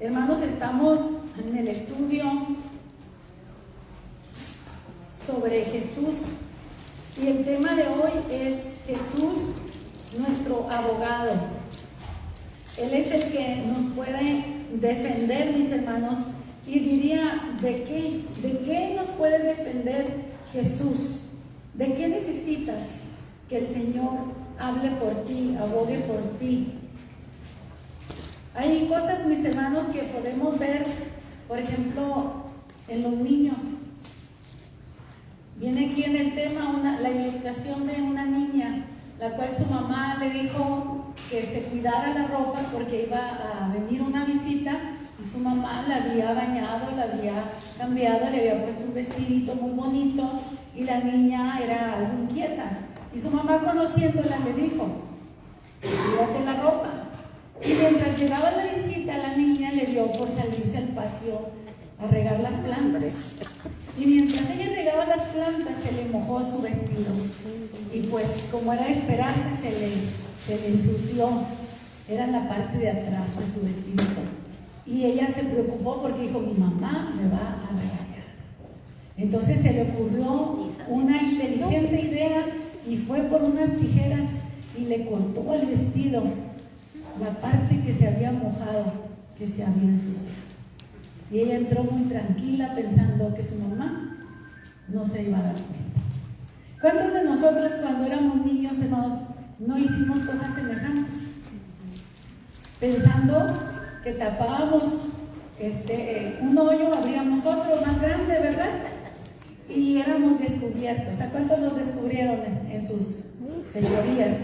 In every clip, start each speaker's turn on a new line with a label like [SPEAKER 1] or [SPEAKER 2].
[SPEAKER 1] Hermanos, estamos en el estudio sobre Jesús y el tema de hoy es Jesús, nuestro abogado. Él es el que nos puede defender, mis hermanos, y diría, ¿de qué? ¿De qué nos puede defender Jesús? ¿De qué necesitas que el Señor hable por ti, abogue por ti? Hay cosas, mis hermanos, que podemos ver, por ejemplo, en los niños. Viene aquí en el tema la ilustración de una niña, la cual su mamá le dijo que se cuidara la ropa porque iba a venir una visita y su mamá la había bañado, la había cambiado, le había puesto un vestidito muy bonito y la niña era algo inquieta. Y su mamá, conociéndola, le dijo, cuídate la ropa. Y mientras llegaba la visita, la niña le dio por salirse al patio a regar las plantas. Y mientras ella regaba las plantas, se le mojó su vestido. Y pues, como era de esperarse, se le ensució. Era la parte de atrás de su vestido. Y ella se preocupó porque dijo, mi mamá me va a regañar. Entonces se le ocurrió una inteligente idea y fue por unas tijeras y le cortó el vestido, la parte que se había mojado, que se había ensuciado. Y ella entró muy tranquila pensando que su mamá no se iba a dar cuenta. ¿Cuántos de nosotros cuando éramos niños, hermanos, no hicimos cosas semejantes? Pensando que tapábamos un hoyo, abríamos otro más grande, ¿verdad? Y éramos descubiertos. ¿A cuántos nos descubrieron en sus fechorías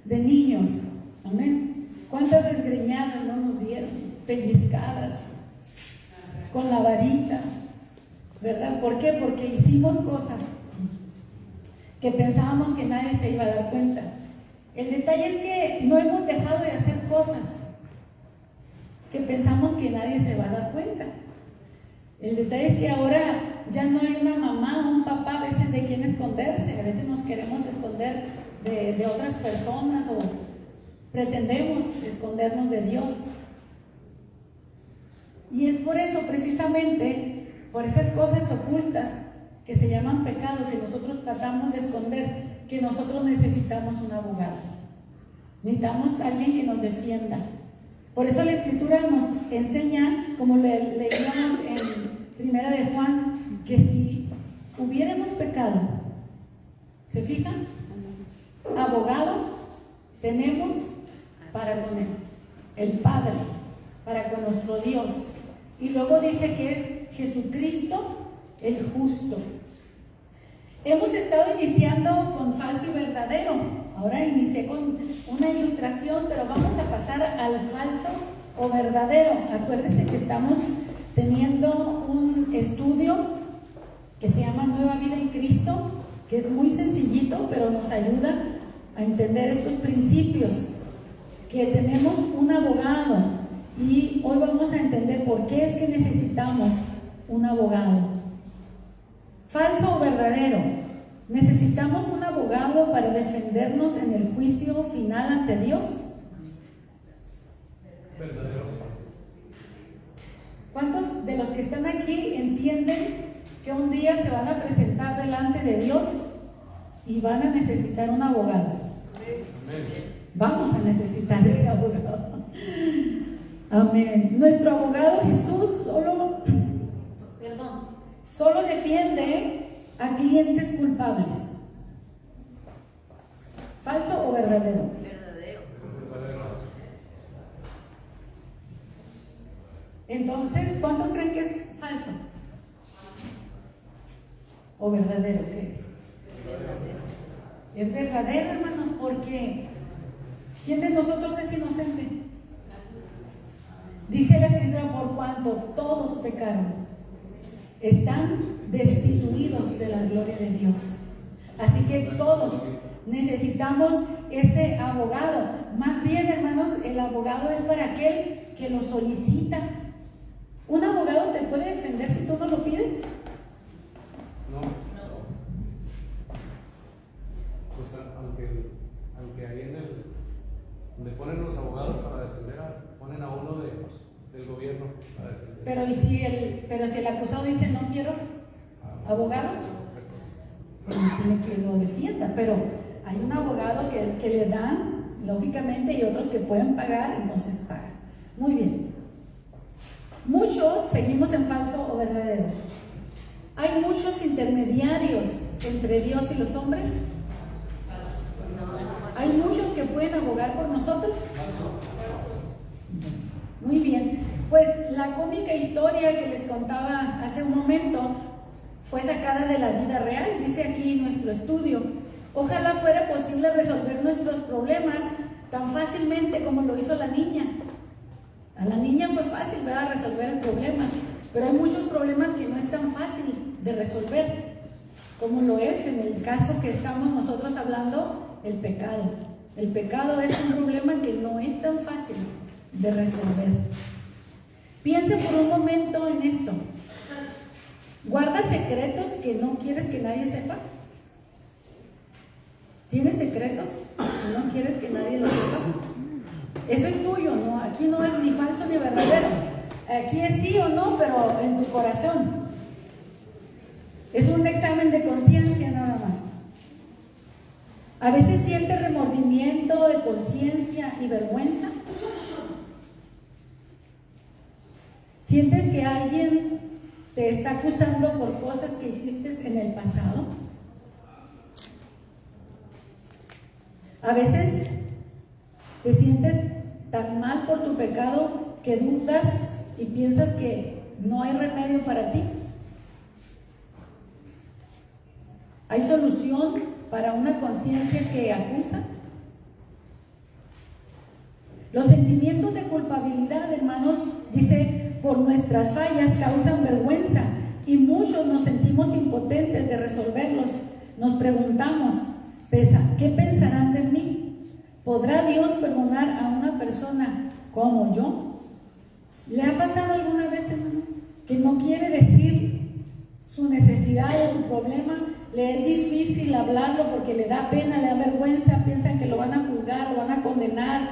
[SPEAKER 1] de niños? Amén. ¿Cuántas desgreñadas no nos dieron? Pellizcadas, con la varita, ¿verdad? ¿Por qué? Porque hicimos cosas que pensábamos que nadie se iba a dar cuenta. El detalle es que no hemos dejado de hacer cosas que pensamos que nadie se va a dar cuenta. El detalle es que ahora ya no hay una mamá o un papá a veces de quién esconderse. A veces nos queremos esconder de otras personas o pretendemos escondernos de Dios. Y es por eso, precisamente, por esas cosas ocultas que se llaman pecado, que nosotros tratamos de esconder, que nosotros necesitamos un abogado. Necesitamos a alguien que nos defienda. Por eso la Escritura nos enseña, como leíamos en 1 de Juan, que si hubiéramos pecado, ¿se fijan? Abogado tenemos para con Él, el Padre, para con nuestro Dios. Y luego dice que es Jesucristo el justo. Hemos estado iniciando con falso y verdadero. Ahora inicié con una ilustración, pero vamos a pasar al falso o verdadero. Acuérdense que estamos teniendo un estudio que se llama Nueva Vida en Cristo, que es muy sencillito, pero nos ayuda a entender estos principios, que tenemos un abogado. Y hoy vamos a entender por qué es que necesitamos un abogado. ¿Falso o verdadero? ¿Necesitamos un abogado para defendernos en el juicio final ante Dios?
[SPEAKER 2] Verdadero.
[SPEAKER 1] ¿Cuántos de los que están aquí entienden que un día se van a presentar delante de Dios y van a necesitar un abogado?
[SPEAKER 2] Amén.
[SPEAKER 1] Vamos a necesitar ese abogado. Amén. Nuestro abogado Jesús solo defiende a clientes culpables. ¿Falso o verdadero?
[SPEAKER 3] Verdadero.
[SPEAKER 1] Entonces, ¿cuántos creen que es falso? ¿O verdadero? ¿Qué es? Es verdadero, hermanos, porque ¿quién de nosotros es inocente? Dice la Escritura, por cuanto todos pecaron, están destituidos de la gloria de Dios. Así que todos necesitamos ese abogado. Más bien, hermanos, el abogado es para aquel que lo solicita. ¿Un abogado te puede defender si tú no lo pides?
[SPEAKER 2] No. Pues aunque ahí donde ponen los abogados para defender, ponen a uno del gobierno.
[SPEAKER 1] Pero si el acusado dice no quiero abogado, pues no tiene quien lo defienda. Pero hay un abogado que le dan, lógicamente, y otros que pueden pagar, entonces pagan. Muy bien. Muchos seguimos en falso o verdadero. Hay muchos intermediarios entre Dios y los hombres. Hay muchos que pueden abogar por nosotros. Muy bien. Pues la cómica historia que les contaba hace un momento fue sacada de la vida real, dice aquí nuestro estudio. Ojalá fuera posible resolver nuestros problemas tan fácilmente como lo hizo la niña. A la niña fue fácil, ¿verdad?, resolver el problema, pero hay muchos problemas que no es tan fácil de resolver, como lo es en el caso que estamos nosotros hablando, el pecado. El pecado es un problema que no es tan fácil de resolver. Piense por un momento en esto. ¿Guardas secretos que no quieres que nadie sepa? ¿Tienes secretos que no quieres que nadie los sepa? Eso es tuyo, ¿no? Aquí no es ni falso ni verdadero. Aquí es sí o no, pero en tu corazón. Es un examen de conciencia nada más. A veces sientes remordimiento de conciencia y vergüenza. ¿Sientes que alguien te está acusando por cosas que hiciste en el pasado? A veces te sientes tan mal por tu pecado que dudas y piensas que no hay remedio para ti. ¿Hay solución para una conciencia que acusa? Los sentimientos de culpabilidad, hermanos, dice, por nuestras fallas causan vergüenza y muchos nos sentimos impotentes de resolverlos. Nos preguntamos, ¿qué pensarán de mí? ¿Podrá Dios perdonar a una persona como yo? ¿Le ha pasado alguna vez, hermano, que no quiere decir su necesidad o su problema? Le es difícil hablarlo porque le da pena, le da vergüenza, piensan que lo van a juzgar, lo van a condenar.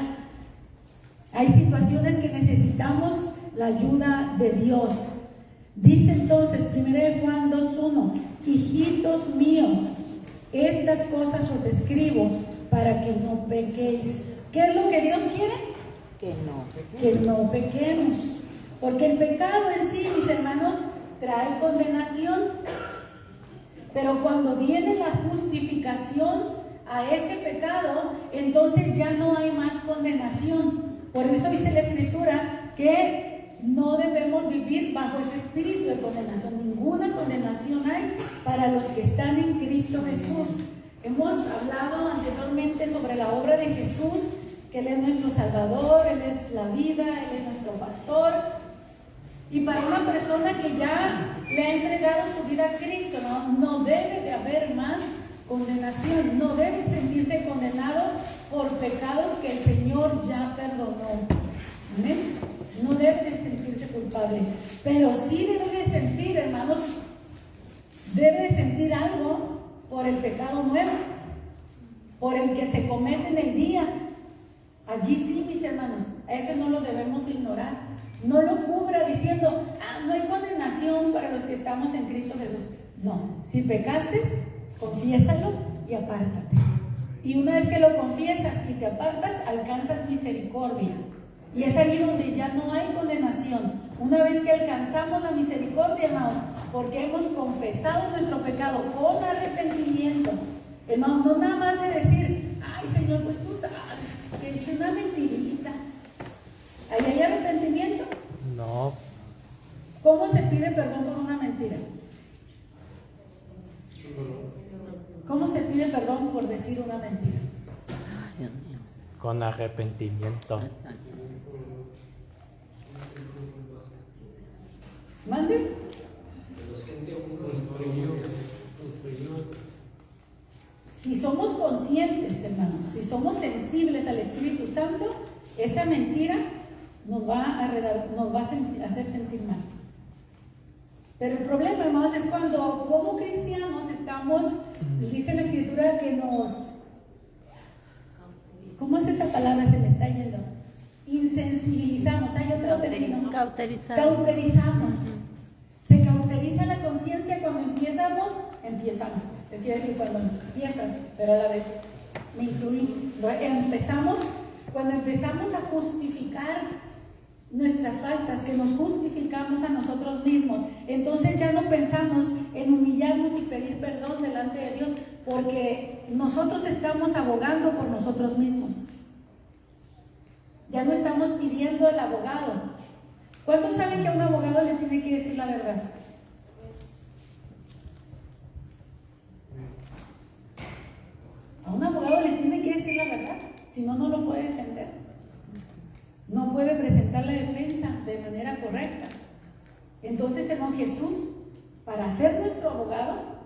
[SPEAKER 1] Hay situaciones que necesitamos la ayuda de Dios. Dice entonces, 1 Juan 2:1, hijitos míos, estas cosas os escribo para que no pequéis. ¿Qué es lo que Dios quiere? Que no pequemos. Porque el pecado en sí, mis hermanos, trae condenación. Pero cuando viene la justificación a ese pecado, entonces ya no hay más condenación. Por eso dice la Escritura que no debemos vivir bajo ese espíritu de condenación. Ninguna condenación hay para los que están en Cristo Jesús. Hemos hablado anteriormente sobre la obra de Jesús, que Él es nuestro Salvador, Él es la vida, Él es nuestro pastor. Y para una persona que ya le ha entregado su vida a Cristo, no debe de haber más condenación, no debe sentirse condenado por pecados que el Señor ya perdonó. ¿Amén? No debe de sentirse culpable, pero sí debe de sentir, hermanos, debe de sentir algo por el pecado nuevo, por el que se comete en el día. Allí sí, mis hermanos, a ese no lo debemos ignorar. No lo cubra diciendo, no hay condenación para los que estamos en Cristo Jesús. No, si pecaste, confiésalo y apártate. Y una vez que lo confiesas y te apartas, alcanzas misericordia. Y es ahí donde ya no hay condenación. Una vez que alcanzamos la misericordia, hermanos, porque hemos confesado nuestro pecado con arrepentimiento. Hermanos, no nada más de decir, ay Señor, pues tú sabes que eché una mentirita. ¿Ahí hay arrepentimiento?
[SPEAKER 3] No.
[SPEAKER 1] ¿Cómo se pide perdón por una mentira? ¿Cómo se pide perdón por decir una mentira?
[SPEAKER 3] Con arrepentimiento.
[SPEAKER 1] ¿Mande? Si somos conscientes, hermanos, si somos sensibles al Espíritu Santo, esa mentira nos va a hacer sentir mal. Pero el problema, hermanos, es cuando como cristianos estamos, dice la Escritura que nos... ¿Cómo es esa palabra? Se me está yendo. insensibilizamos. Hay otro término.
[SPEAKER 4] Cauterizamos.
[SPEAKER 1] Se cauteriza la conciencia cuando empezamos. Les quiero decir cuando empiezas, pero a la vez me incluí. Cuando empezamos a justificar nuestras faltas, que nos justificamos a nosotros mismos, entonces ya no pensamos en humillarnos y pedir perdón delante de Dios, porque nosotros estamos abogando por nosotros mismos. Ya no estamos pidiendo al abogado. ¿Cuántos saben que a un abogado le tiene que decir la verdad? A un abogado le tiene que decir la verdad, si no, no lo puede defender. No puede presentar la defensa de manera correcta. Entonces, hermano Jesús, para ser nuestro abogado,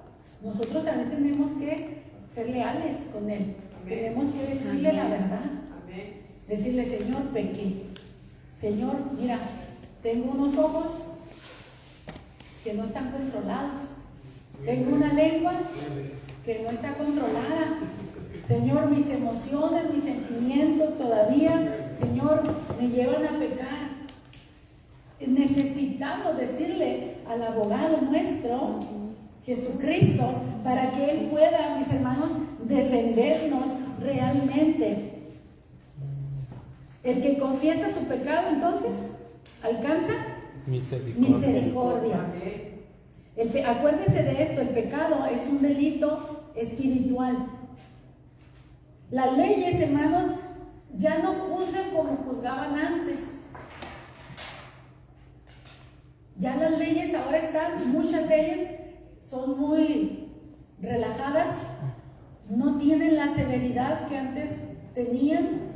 [SPEAKER 1] nosotros también tenemos que ser leales con Él. Tenemos que decirle la verdad. Decirle, Señor, pequé. Señor, mira, tengo unos ojos que no están controlados. Tengo una lengua que no está controlada. Señor, mis emociones, mis sentimientos todavía, Señor, me llevan a pecar. Necesitamos decirle al abogado nuestro, Jesucristo, para que Él pueda, mis hermanos, defendernos realmente. El que confiesa su pecado, entonces, alcanza misericordia. Acuérdese de esto, el pecado es un delito espiritual. Las leyes, hermanos, ya no juzgan como juzgaban antes. Ya las leyes ahora muchas leyes son muy relajadas, no tienen la severidad que antes tenían.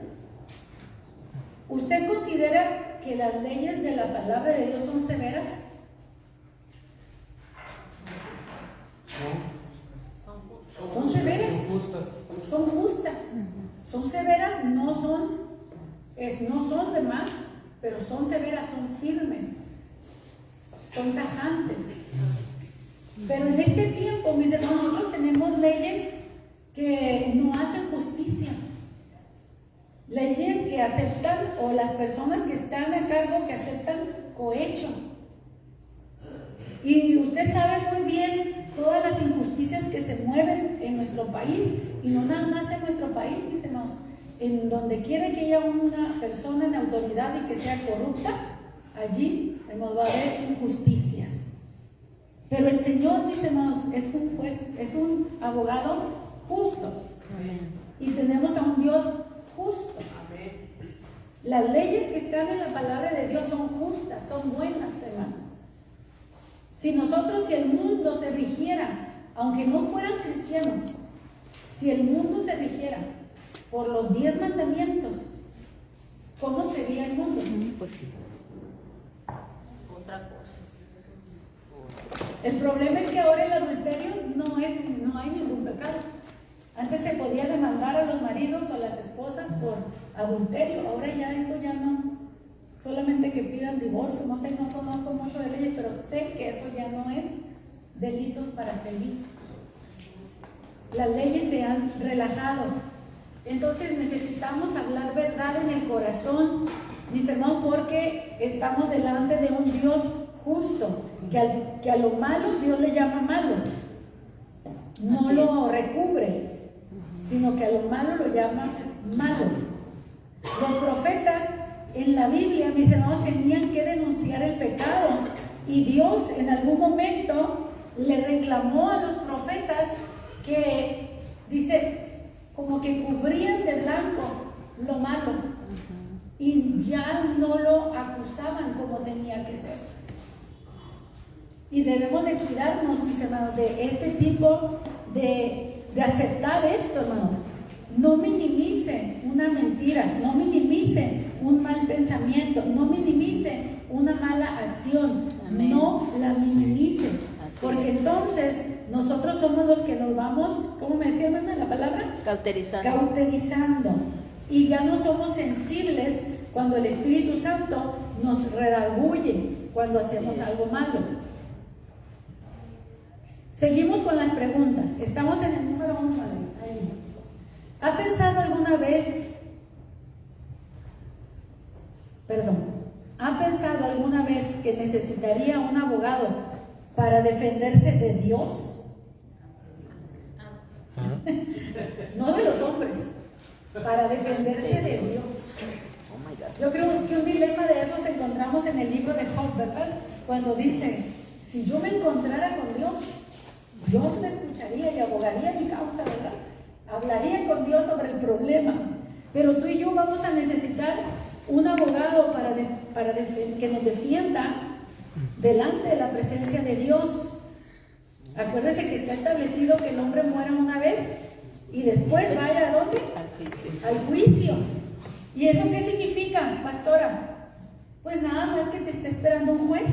[SPEAKER 1] ¿Usted considera que las leyes de la palabra de Dios son severas?
[SPEAKER 2] No.
[SPEAKER 1] Son severas. Son justas. Son severas, no son de más, pero son severas, son firmes, son tajantes. Pero en este tiempo, mis hermanos, nosotros tenemos leyes que no hacen justicia. Leyes que aceptan, o las personas que están a cargo que aceptan cohecho. Y usted sabe muy bien todas las injusticias que se mueven en nuestro país, y no nada más en nuestro país, mis hermanos. En donde quiera que haya una persona en autoridad y que sea corrupta, allí va a haber injusticias. Pero el Señor, mis hermanos, es un juez, es un abogado justo. Y tenemos a un Dios justo. Las leyes que están en la palabra de Dios son justas, son buenas, hermanos. Si el mundo se rigiera, aunque no fueran cristianos, si el mundo se rigiera por los 10 mandamientos, ¿cómo sería el mundo?
[SPEAKER 4] Pues sí. Otra cosa.
[SPEAKER 1] El problema es que ahora el adulterio no hay ningún pecado. Antes se podía demandar a los maridos o a las esposas por adulterio, ahora ya eso ya no. Solamente que pidan divorcio, no sé, no conozco mucho de leyes, pero sé que eso ya no es delitos para seguir. Las leyes se han relajado. Entonces necesitamos hablar verdad en el corazón, mis hermanos, porque estamos delante de un Dios justo, que a lo malo Dios le llama malo. No lo recubre, sino que a lo malo lo llama malo. Los profetas en la Biblia, mis hermanos, tenían que denunciar el pecado, y Dios en algún momento le reclamó a los profetas que, dice, como que cubrían de blanco lo malo y ya no lo acusaban como tenía que ser. Y debemos de cuidarnos, mis hermanos, de este tipo de aceptar esto, hermanos. No minimicen una mentira, no minimicen un mal pensamiento, no minimicen una mala acción. Amén. No la minimicen, sí. Porque entonces nosotros somos los que nos vamos, ¿cómo me decía, hermana, la palabra? Cauterizando. Y ya no somos sensibles cuando el Espíritu Santo nos redarguye cuando hacemos algo malo. Seguimos con las preguntas. Estamos en el número 1. ¿Ha pensado alguna vez Perdón. ¿Ha pensado alguna vez que necesitaría un abogado para defenderse de Dios? No de los hombres, para defenderse de Dios. Yo creo que un dilema de esos encontramos en el libro de Job, ¿verdad? Cuando dice, si yo me encontrara con Dios, Dios me escucharía y abogaría mi causa, ¿verdad? Hablaría con Dios sobre el problema. Pero tú y yo vamos a necesitar un abogado que nos defienda delante de la presencia de Dios. Acuérdese que está establecido que el hombre muera una vez y después vaya ¿a dónde? Al juicio. ¿Y eso qué significa, pastora? Pues nada más que te esté esperando un juez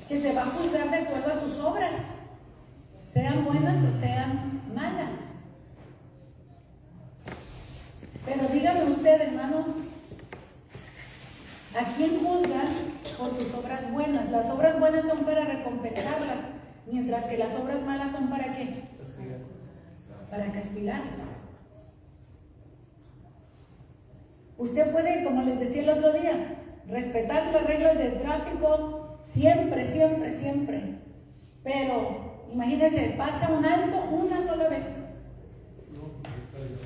[SPEAKER 1] que te va a juzgar de acuerdo a tus obras, sean buenas o sean malas. Pero dígame usted, hermano, ¿a quién juzgan por sus obras buenas? Las obras buenas son para recompensarlas, mientras que las obras malas son ¿para qué? Para castigarlas. Usted puede, como les decía el otro día, respetar las reglas del tráfico siempre, siempre, siempre. Pero imagínese, pasa un alto una sola vez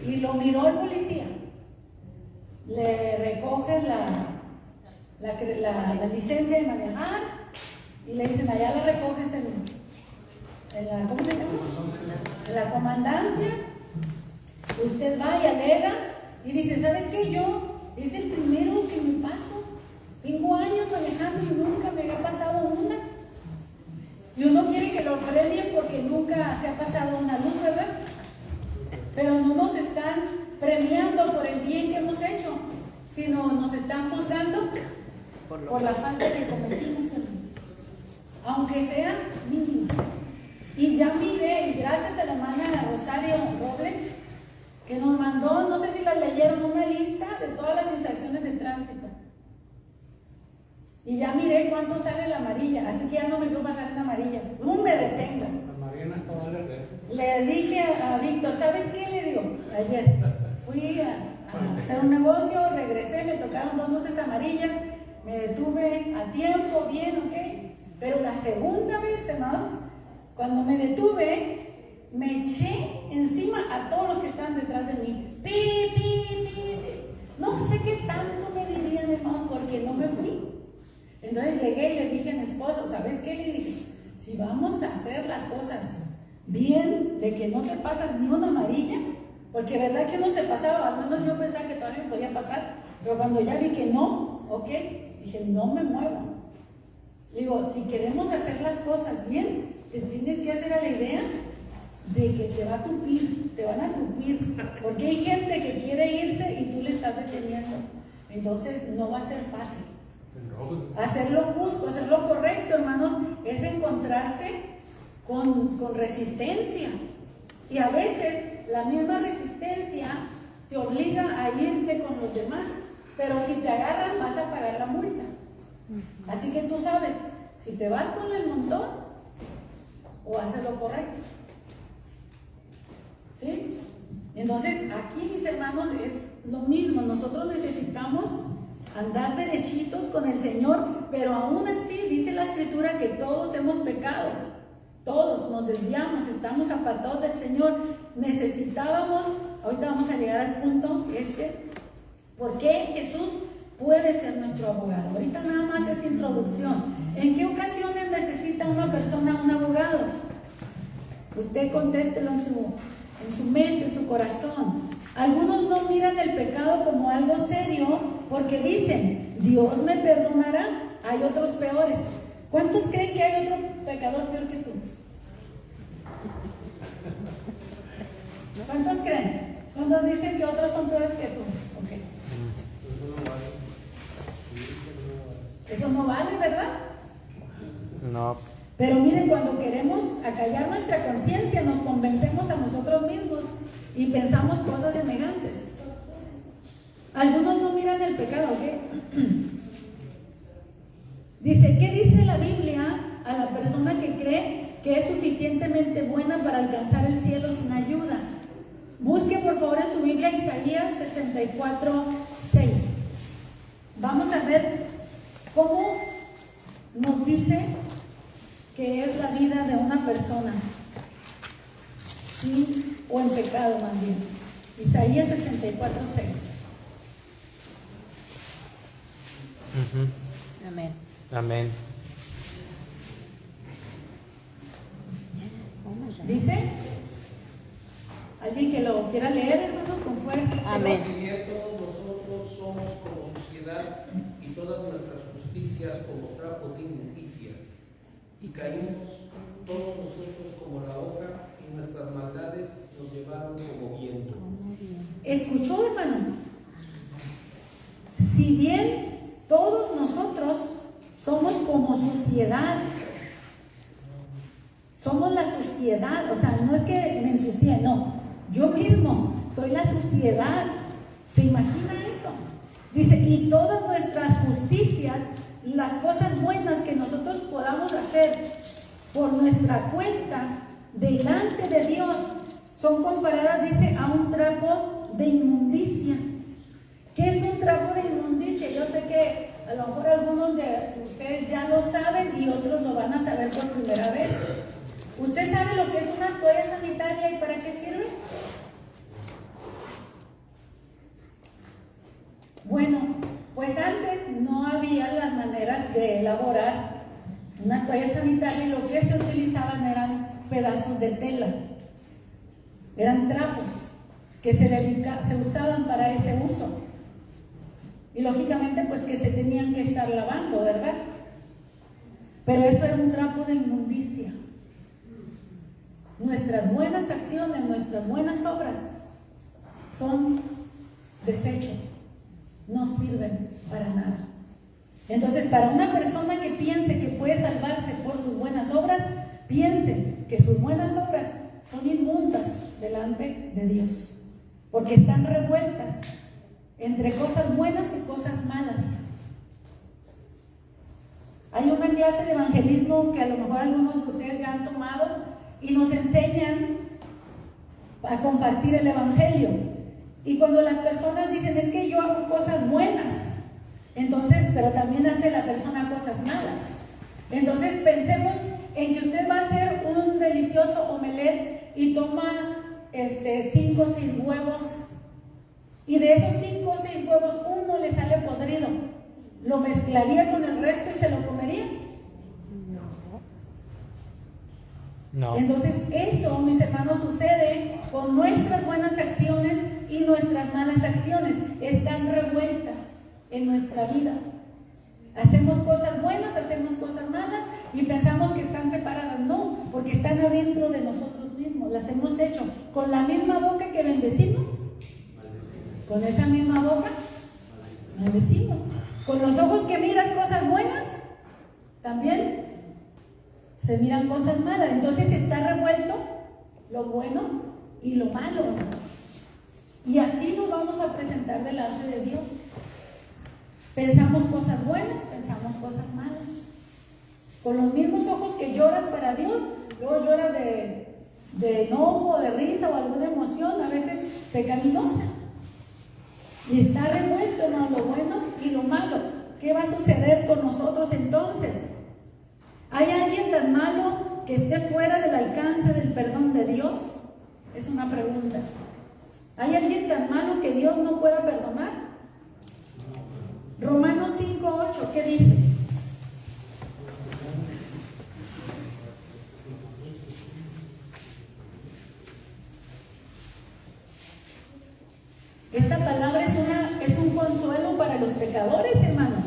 [SPEAKER 1] y lo miró el policía. Le recogen la licencia de manejar y le dicen, allá la recoges en la, ¿cómo se llama? En la comandancia. Usted va y alega y dice, ¿sabes qué? Yo es el primero que me paso. Tengo años manejando y nunca me había pasado una. Y uno quiere que lo premien porque nunca se ha pasado una luz, ¿verdad? Pero no nos están premiando por el bien que hemos hecho, sino nos están juzgando por la falta que cometimos, aunque sea mínima. Y ya miré, y gracias a la hermana Rosario Robles, que nos mandó, no sé si la leyeron, una lista de todas las infracciones de tránsito. Y ya miré cuánto sale la amarilla, así que ya no me voy a pasar en amarillas, no me detengo. Le dije a Víctor, ¿sabes qué? Le digo, ayer fui a hacer un negocio, regresé, me tocaron 2 luces amarillas, me detuve a tiempo, bien, ok. Pero la segunda vez, hermanos, cuando me detuve, me eché encima a todos los que estaban detrás de mí. ¡Pi, pi, pi, pi! No sé qué tanto me dirían, hermanos, porque no me fui. Entonces llegué y le dije a mi esposo, ¿sabes qué? Le dije, si vamos a hacer las cosas bien, de que no te pasas ni una amarilla, porque verdad que uno se pasaba, al menos yo pensaba que todavía me podía pasar, pero cuando ya vi que no, ok, dije, no me muevo. Digo, si queremos hacer las cosas bien, te tienes que hacer a la idea de que te va a tupir, te van a tupir, porque hay gente que quiere irse y tú le estás deteniendo. Entonces no va a ser fácil. Hacerlo justo, hacerlo correcto, hermanos, es encontrarse con resistencia. Y a veces la misma resistencia te obliga a irte con los demás, pero si te agarran vas a pagar la multa. Así que tú sabes si te vas con el montón o haces lo correcto. ¿Sí? Entonces aquí, mis hermanos, es lo mismo. Nosotros necesitamos andar derechitos con el Señor, pero aún así dice la Escritura que todos hemos pecado, todos nos desviamos, estamos apartados del Señor. Necesitábamos, ahorita vamos a llegar al punto ¿por qué Jesús puede ser nuestro abogado? Ahorita nada más es introducción. ¿En qué ocasiones necesita una persona un abogado? Usted contéstelo en su mente, en su corazón. Algunos no miran el pecado como algo serio porque dicen, Dios me perdonará. Hay otros peores. ¿Cuántos creen que hay otro pecador peor que tú? ¿Cuántos creen? ¿Cuántos dicen que otros son peores que tú? Okay. Eso no vale, ¿verdad?
[SPEAKER 3] No.
[SPEAKER 1] Pero miren, cuando queremos acallar nuestra conciencia, nos convencemos a nosotros mismos y pensamos cosas semejantes. Algunos no miran el pecado, ¿ok? Dice, ¿qué dice la Biblia a la persona que cree que es suficientemente buena para alcanzar el cielo sin ayuda? Busque por favor en su Biblia Isaías 64:6. ver cómo nos dice que es la vida de una persona, ¿sí? O en pecado más bien. Isaías 64:6.
[SPEAKER 4] Amén.
[SPEAKER 3] Amén.
[SPEAKER 1] Dice, alguien que lo quiera leer, hermanos, con fuerza.
[SPEAKER 4] Amén.
[SPEAKER 5] Así que todos nosotros somos como suciedad y todas nuestras justicias como trapos de inmundicia. Y caímos todos nosotros como la hoja y nuestras maldades nos llevaron como viento.
[SPEAKER 1] ¿Escuchó, hermano? Si bien todos nosotros somos como suciedad, somos la suciedad, o sea, no es que me ensucie, no, yo mismo soy la suciedad. ¿Se imagina eso? Dice, y todas nuestras justicias, las cosas buenas que nosotros podamos hacer por nuestra cuenta delante de Dios, son comparadas, dice, a un trapo de inmundicia. ¿Qué es un trapo de inmundicia? Yo sé que a lo mejor algunos de ustedes ya lo saben y otros lo van a saber por primera vez. ¿Usted sabe lo que es una toalla sanitaria y para qué sirve? Bueno, pues antes no había las maneras de elaborar una toalla sanitaria y lo que se utilizaban eran pedazos de tela, eran trapos que se usaban para ese uso. Y lógicamente pues que se tenían que estar lavando, ¿verdad? Pero eso era un trapo de inmundicia. Nuestras buenas acciones, nuestras buenas obras son desecho, no sirven para nada. Entonces, para una persona que piense que puede salvarse por sus buenas obras, piense que sus buenas obras son inmundas delante de Dios, porque están revueltas entre cosas buenas y cosas malas. Hay una clase de evangelismo que a lo mejor algunos de ustedes ya han tomado y nos enseñan a compartir el evangelio. Y cuando las personas dicen, es que yo hago cosas buenas, entonces, pero también hace la persona cosas malas. Entonces pensemos en que usted va a hacer un delicioso omelette y toma 5 o 6 huevos, y de esos 5 o 6 huevos uno le sale podrido. ¿Lo mezclaría con el resto y se lo comería?
[SPEAKER 3] No.
[SPEAKER 1] Entonces eso, mis hermanos, sucede con nuestras buenas acciones y nuestras malas acciones. Están revueltas en nuestra vida. Hacemos cosas buenas, hacemos cosas malas y pensamos que están separadas. No, porque están adentro de nosotros mismos. Las hemos hecho con la misma boca que bendecimos. Con esa misma boca maldecimos. Con los ojos que miras cosas buenas, también se miran cosas malas. Entonces está revuelto lo bueno y lo malo. Y así nos vamos a presentar delante de Dios. Pensamos cosas buenas, pensamos cosas malas. Con los mismos ojos que lloras para Dios, luego lloras de enojo, de risa o alguna emoción, a veces pecaminosa. Y está revuelto, ¿no? Lo bueno y lo malo. ¿Qué va a suceder con nosotros entonces? ¿Hay alguien tan malo que esté fuera del alcance del perdón de Dios? Es una pregunta. ¿Hay alguien tan malo que Dios no pueda perdonar? Romanos 5:8, ¿qué dice? Esta palabra es un consuelo para los pecadores, hermanos.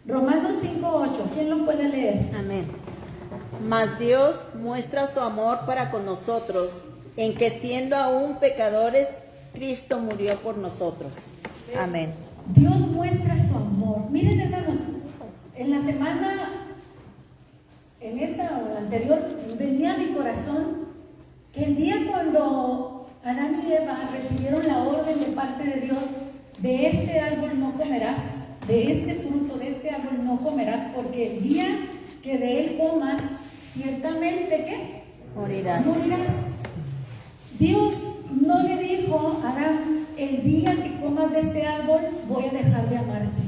[SPEAKER 1] Romanos 5:8, ¿quién lo puede leer?
[SPEAKER 4] Amén. Mas Dios muestra su amor para con nosotros, en que siendo aún pecadores, Cristo murió por nosotros. Amén.
[SPEAKER 1] Dios muestra su amor. Miren, hermanos, en la semana, en esta o la anterior, venía a mi corazón que el día cuando Adán y Eva recibieron la orden de parte de Dios, de este árbol no comerás, de este fruto, de este árbol no comerás, porque el día que de él comas, ciertamente, ¿qué?
[SPEAKER 4] Morirás.
[SPEAKER 1] Morirás. Dios no le dijo a Adán, el día que comas de este árbol voy a dejar de amarte.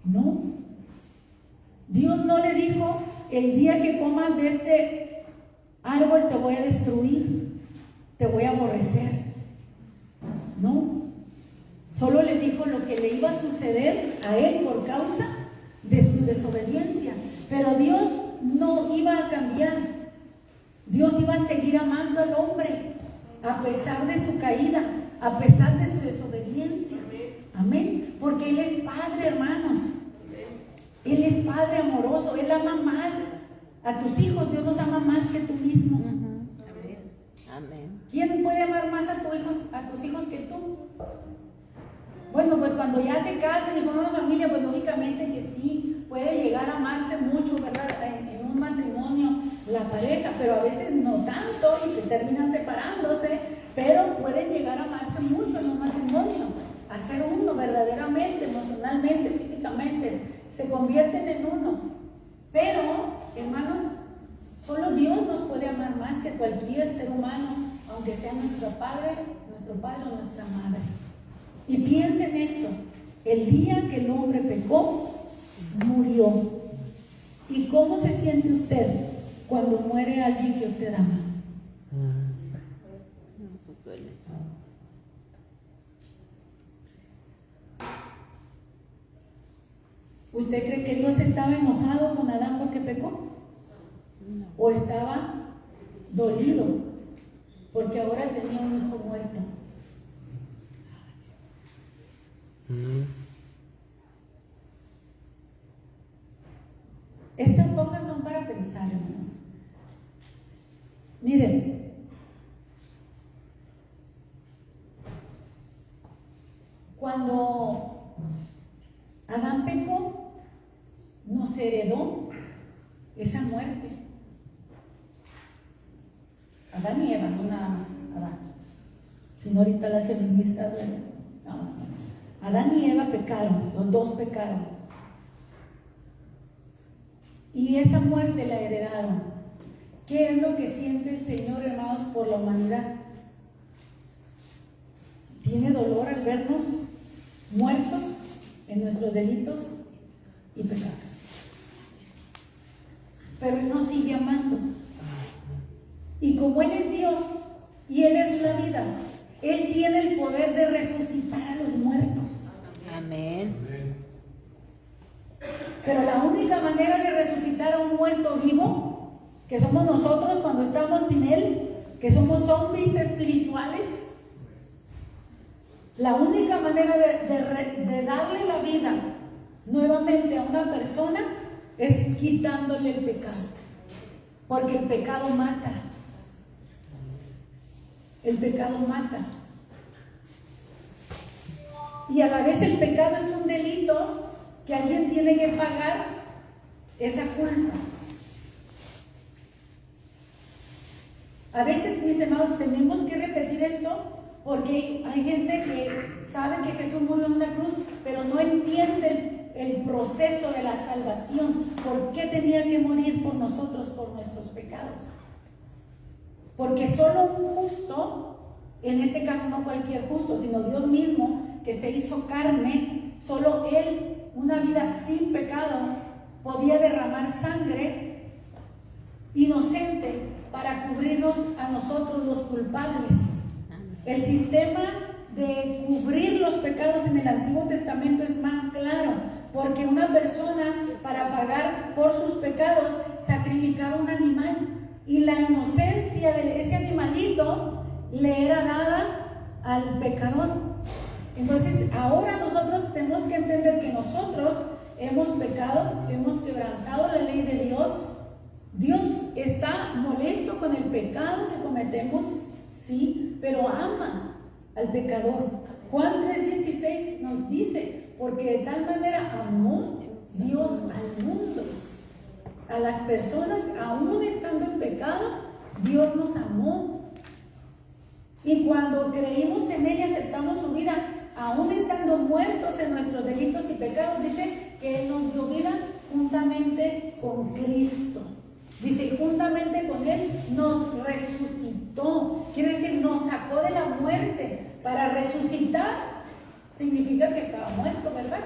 [SPEAKER 1] No. Dios no le dijo, el día que comas de este árbol te voy a destruir, te voy a aborrecer. No. Solo le dijo lo que le iba a suceder a él por causa de su desobediencia. Pero Dios no iba a cambiar. Dios iba a seguir amando al hombre a pesar de su caída, a pesar de su desobediencia. Amén. Porque Él es Padre, hermanos. Él es Padre amoroso. Él ama más a tus hijos. Dios los ama más que tú mismo.
[SPEAKER 4] Amén.
[SPEAKER 1] ¿Quién puede amar más a tus hijos que tú? Bueno, pues cuando ya se casan y forman una familia, pues lógicamente que sí, puede llegar a amarse mucho, ¿verdad? En un matrimonio, la pareja, pero a veces no tanto y se terminan separándose, pero pueden llegar a amarse mucho en un matrimonio, a ser uno verdaderamente, emocionalmente, físicamente, se convierten en uno. Pero, hermanos, solo Dios nos puede amar más que cualquier ser humano, aunque sea nuestro padre o nuestra madre. Y piensa en esto, el día que el hombre pecó, murió. ¿Y cómo se siente usted cuando muere alguien que usted ama? ¿Usted cree que Dios estaba enojado con Adán porque pecó? ¿O estaba dolido porque ahora tenía un hijo muerto? Estas cosas son para pensar, hermanos. Miren, cuando Adán pecó, nos heredó esa muerte. Adán y Eva, no nada más Adán. Sino ahorita las feministas, no. Adán y Eva pecaron, los dos pecaron. Y esa muerte la heredaron. ¿Qué es lo que siente el Señor, hermanos, por la humanidad? Tiene dolor al vernos muertos en nuestros delitos y pecados. Pero Él nos sigue amando. Y como Él es Dios y Él es la vida, Él tiene el poder de resucitar a los muertos.
[SPEAKER 4] Amén.
[SPEAKER 1] Pero la única manera de resucitar a un muerto vivo, que somos nosotros cuando estamos sin Él, que somos zombies espirituales, la única manera de darle la vida nuevamente a una persona es quitándole el pecado. Porque el pecado mata. El pecado mata. Y a la vez el pecado es un delito que alguien tiene que pagar esa culpa. A veces, mis hermanos, tenemos que repetir esto porque hay gente que sabe que Jesús murió en una cruz, pero no entiende el proceso de la salvación. ¿Por qué tenía que morir por nosotros, por nuestros pecados? Porque solo un justo, en este caso no cualquier justo, sino Dios mismo, que se hizo carne, solo Él, una vida sin pecado, podía derramar sangre inocente para cubrirnos a nosotros los culpables. El sistema de cubrir los pecados en el Antiguo Testamento es más claro, porque una persona, para pagar por sus pecados, sacrificaba un animal, y la inocencia de ese animalito le era dada al pecador. Entonces, ahora nosotros tenemos que entender que nosotros hemos pecado, hemos quebrantado la ley de Dios. Dios está molesto con el pecado que cometemos, sí, pero ama al pecador. Juan 3:16 nos dice, porque de tal manera amó Dios al mundo, a las personas, aún estando en pecado, Dios nos amó. Y cuando creímos en Él y aceptamos su vida, aún estando muertos en nuestros delitos y pecados, dice que Él nos dio vida juntamente con Cristo. Dice, juntamente con Él nos resucitó. resucitó. Quiere decir, nos sacó de la muerte para resucitar. Significa que estaba muerto, ¿verdad?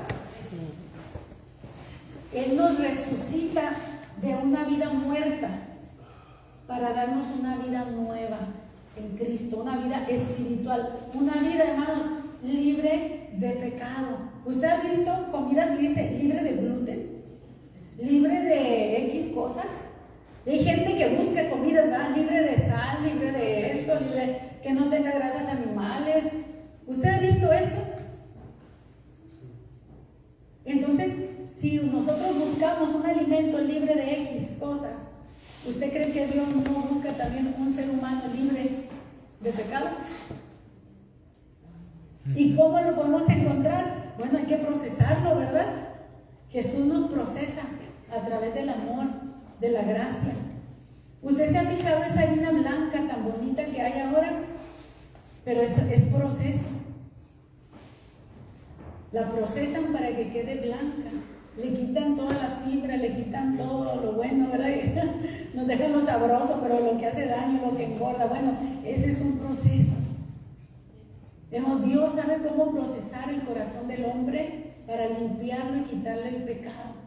[SPEAKER 1] Él nos resucita de una vida muerta para darnos una vida nueva en Cristo, una vida espiritual, una vida, hermanos, libre de pecado. ¿Usted ha visto comidas que dice libre de gluten? Libre de X cosas. Hay gente que busca comida, ¿verdad? Libre de sal, libre de esto, libre que no tenga grasas animales. ¿Usted ha visto eso? Entonces, si nosotros buscamos un alimento libre de X cosas, ¿usted cree que Dios no busca también un ser humano libre de pecado? ¿Y cómo lo podemos encontrar? Bueno, hay que procesarlo, ¿verdad? Jesús nos procesa a través del amor, de la gracia. ¿Usted se ha fijado esa harina blanca tan bonita que hay ahora? Pero eso es proceso. La procesan para que quede blanca. Le quitan toda la fibra, le quitan todo lo bueno, ¿verdad? Nos dejan lo sabroso, pero lo que hace daño, lo que engorda. Bueno, ese es un proceso. Dios sabe cómo procesar el corazón del hombre para limpiarlo y quitarle el pecado.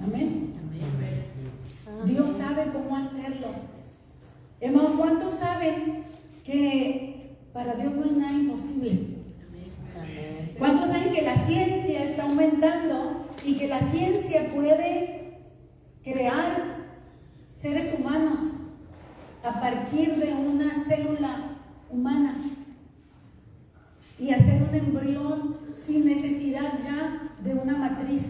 [SPEAKER 1] Amén. Dios sabe cómo hacerlo. Hermanos, ¿cuántos saben que para Dios no hay nada imposible? ¿Cuántos saben que la ciencia está aumentando y que la ciencia puede crear seres humanos a partir de una célula humana y hacer un embrión sin necesidad ya de una matriz?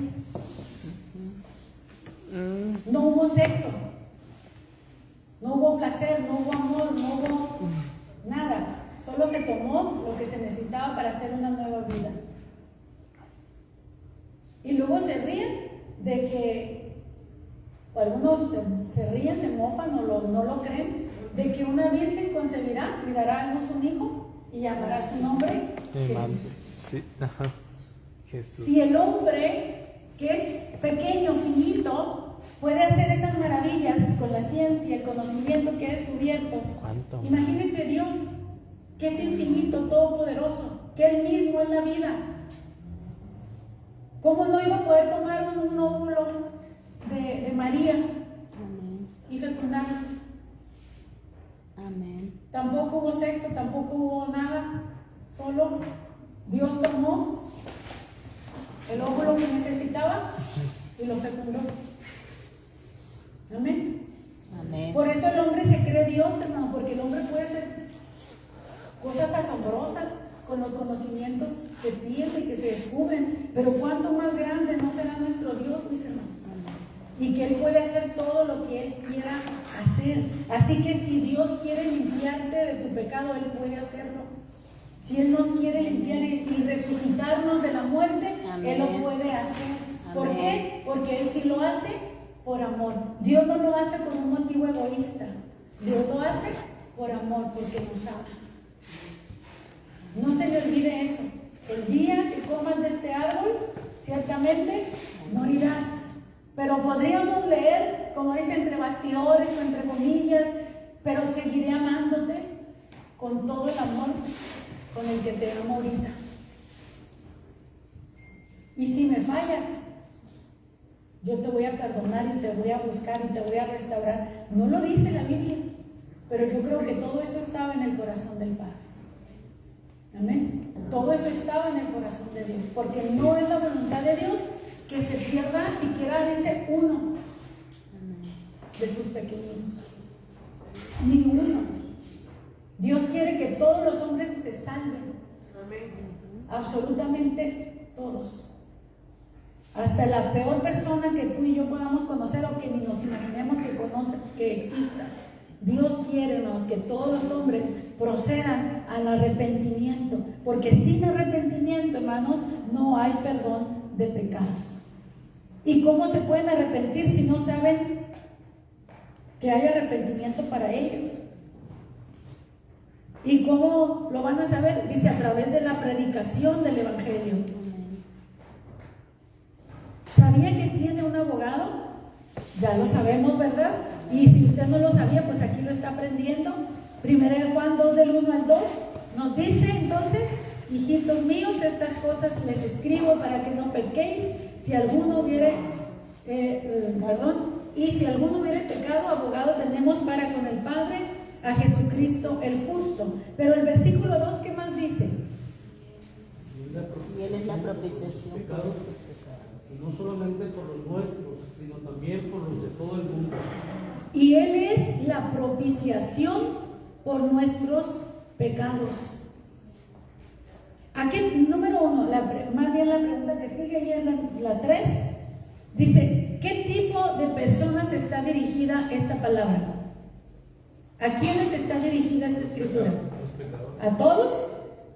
[SPEAKER 1] No hubo sexo, no hubo placer, no hubo amor, no hubo nada. Solo se tomó lo que se necesitaba para hacer una nueva vida. Y luego se ríen de que, o algunos se ríen, se mofan o no lo creen, de que una virgen concebirá y dará a luz un hijo y llamará su nombre Jesús.
[SPEAKER 3] Sí. Jesús.
[SPEAKER 1] Si el hombre, que es pequeño, finito, puede hacer esas maravillas con la ciencia, el conocimiento que ha descubierto, imagínese Dios, que es infinito, todopoderoso, que Él mismo es la vida. ¿Cómo no iba a poder tomar un óvulo de María y fecundarlo?
[SPEAKER 4] Amén.
[SPEAKER 1] Tampoco hubo sexo, tampoco hubo nada, solo Dios tomó el óvulo que necesitaba y lo fecundó. Amén.
[SPEAKER 4] Amén.
[SPEAKER 1] Por eso el hombre se cree Dios, hermano, porque el hombre puede hacer cosas asombrosas con los conocimientos que tiene y que se descubren, pero cuánto más grande no será nuestro Dios, mis hermanos, y que Él puede hacer todo lo que Él quiera hacer. Así que si Dios quiere limpiarte de tu pecado, Él puede hacerlo. Si Él nos quiere limpiar y resucitarnos de la muerte,
[SPEAKER 4] Amén.
[SPEAKER 1] Él lo puede hacer. ¿Por
[SPEAKER 4] Amén.
[SPEAKER 1] qué? Porque Él sí lo hace por amor. Dios no lo hace por un motivo egoísta. Dios lo hace por amor, porque nos ama. No se le olvide eso. El día que comas de este árbol, ciertamente morirás. Pero podríamos leer, como dice, entre bastidores o entre comillas, pero seguiré amándote con todo el amor con el que te amo ahorita. Y si me fallas, yo te voy a perdonar y te voy a buscar y te voy a restaurar. No lo dice la Biblia, pero yo creo que todo eso estaba en el corazón del Padre. Amén. Todo eso estaba en el corazón de Dios, porque no es la voluntad de Dios que se pierda siquiera dice uno de sus pequeñitos. Ni uno. Dios quiere que todos los hombres se salven. Absolutamente todos. Hasta la peor persona que tú y yo podamos conocer o que ni nos imaginemos que exista. Dios quiere, hermanos, que todos los hombres procedan al arrepentimiento, porque sin arrepentimiento, hermanos, no hay perdón de pecados. ¿Y cómo se pueden arrepentir si no saben que hay arrepentimiento para ellos? ¿Y cómo lo van a saber? Dice, a través de la predicación del Evangelio. ¿Sabía que tiene un abogado? Ya lo sabemos, ¿verdad? Y si usted no lo sabía, pues aquí lo está aprendiendo. 1 Juan 2 del 1 al 2 nos dice entonces: hijitos míos, estas cosas les escribo para que no pequéis. Si alguno hubiere, y si alguno hubiere pecado, abogado tenemos para con el Padre, a Jesucristo el justo. Pero el versículo 2, ¿qué más dice?
[SPEAKER 4] Y Él es la propiciación.
[SPEAKER 6] Pecados, y no solamente por los nuestros, sino también por los de todo el mundo.
[SPEAKER 1] Y Él es la propiciación por nuestros pecados. Aquí, número 1, más bien la pregunta que sigue ahí es la 3, dice: ¿qué tipo de personas está dirigida esta palabra? ¿A quiénes está dirigida esta escritura? ¿A todos?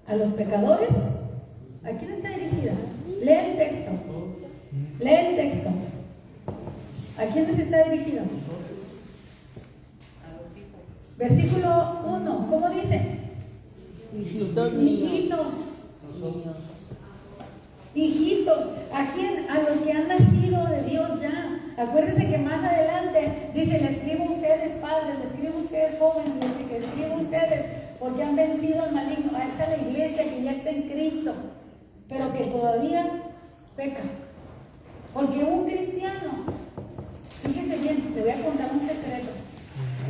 [SPEAKER 1] ¿A los pecadores? ¿A quién está dirigida? Lee el texto. Lee el texto. ¿A quiénes está dirigida? Versículo 1, ¿cómo dice?
[SPEAKER 4] Hijitos,
[SPEAKER 1] Hijitos.
[SPEAKER 4] niños.
[SPEAKER 1] Hijitos, ¿a quién? A los que han nacido de Dios ya. Acuérdense que más adelante dice: le escribo a ustedes padres, le escribo a ustedes jóvenes, le escribo a ustedes porque han vencido al maligno. A esa es la iglesia que ya está en Cristo, pero que todavía peca. Porque un cristiano, fíjese bien, te voy a contar un secreto.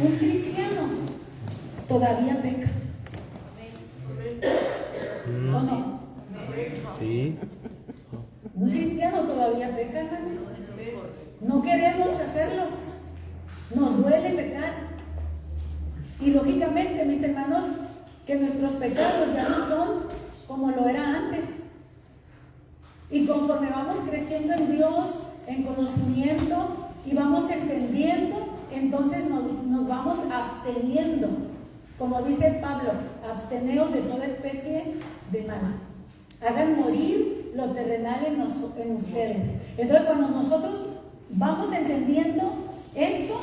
[SPEAKER 1] Un cristiano todavía peca. ¿O no?
[SPEAKER 3] Sí.
[SPEAKER 1] Un cristiano todavía peca, hermano. No queremos hacerlo. Nos duele pecar. Y lógicamente, mis hermanos, que nuestros pecados ya no son como lo era antes. Y conforme vamos creciendo en Dios, en conocimiento, y vamos entendiendo, entonces nos vamos absteniendo. Como dice Pablo: absteneos de toda especie de mal. Hagan morir lo terrenal en ustedes. Entonces, cuando nosotros vamos entendiendo esto,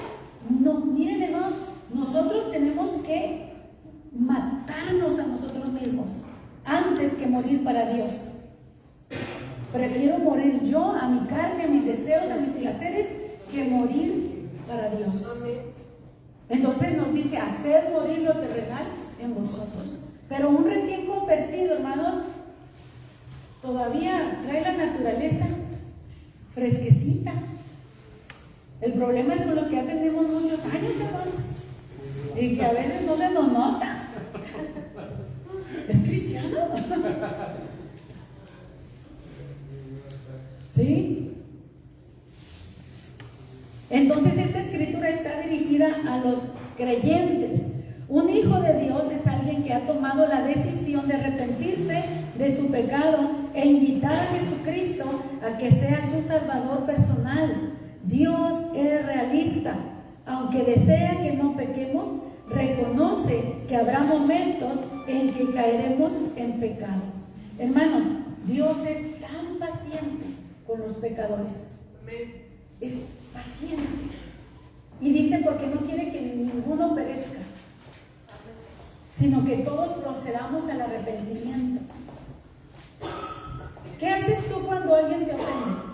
[SPEAKER 1] miren, hermanos, nosotros tenemos que matarnos a nosotros mismos antes que morir para Dios. Prefiero morir yo a mi carne, a mis deseos, a mis placeres, que morir para Dios. Entonces nos dice: hacer morir lo terrenal en vosotros. Pero un recién convertido, hermanos, todavía trae la naturaleza fresquecita. El problema es con los que ya tenemos muchos años, hermanos, y que a veces no se nos nota. ¿Es cristiano? ¿Sí? Entonces esta escritura está dirigida a los creyentes. Un hijo de Dios es alguien que ha tomado la decisión de arrepentirse de su pecado e invitar a Jesucristo a que sea su salvador personal. Dios es realista. Aunque desea que no pequemos, reconoce que habrá momentos en que caeremos en pecado. Hermanos, Dios es tan paciente con los pecadores. Es paciente. Y dice: porque no quiere que ninguno perezca, sino que todos procedamos al arrepentimiento. ¿Qué haces tú cuando alguien te ofende?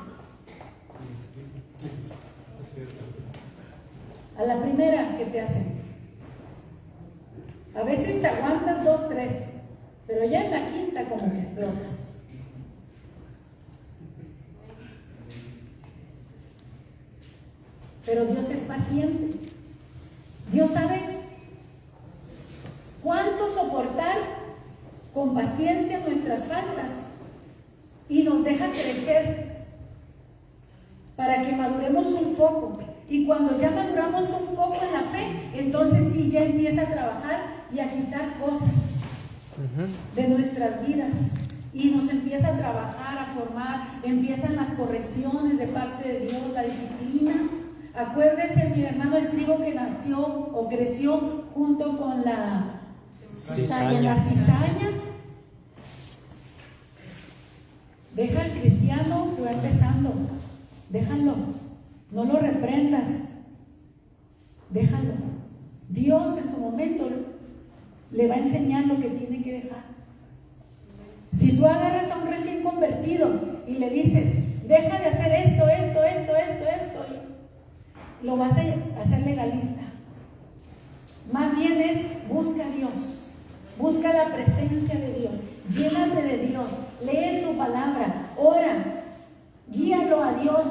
[SPEAKER 1] A la primera que te hacen. A veces aguantas 2, 3, pero ya en la quinta como que explotas. Pero Dios es paciente. Dios sabe cuánto soportar con paciencia nuestras faltas y nos deja crecer para que maduremos un poco. Y cuando ya maduramos un poco en la fe, entonces sí ya empieza a trabajar y a quitar cosas de nuestras vidas. Y nos empieza a trabajar, a formar, empiezan las correcciones de parte de Dios, la disciplina. Acuérdese, mi hermano, el trigo que nació o creció junto con la cizaña. Deja al cristiano que va empezando, déjalo, no lo reprendas, déjalo. Dios en su momento le va a enseñar lo que tiene que dejar. Si tú agarras a un recién convertido y le dices: deja de hacer esto, lo vas a hacer legalista. Más bien es, busca a Dios, busca la presencia de Dios, llénate de Dios, lee su palabra, ora, guíalo a Dios,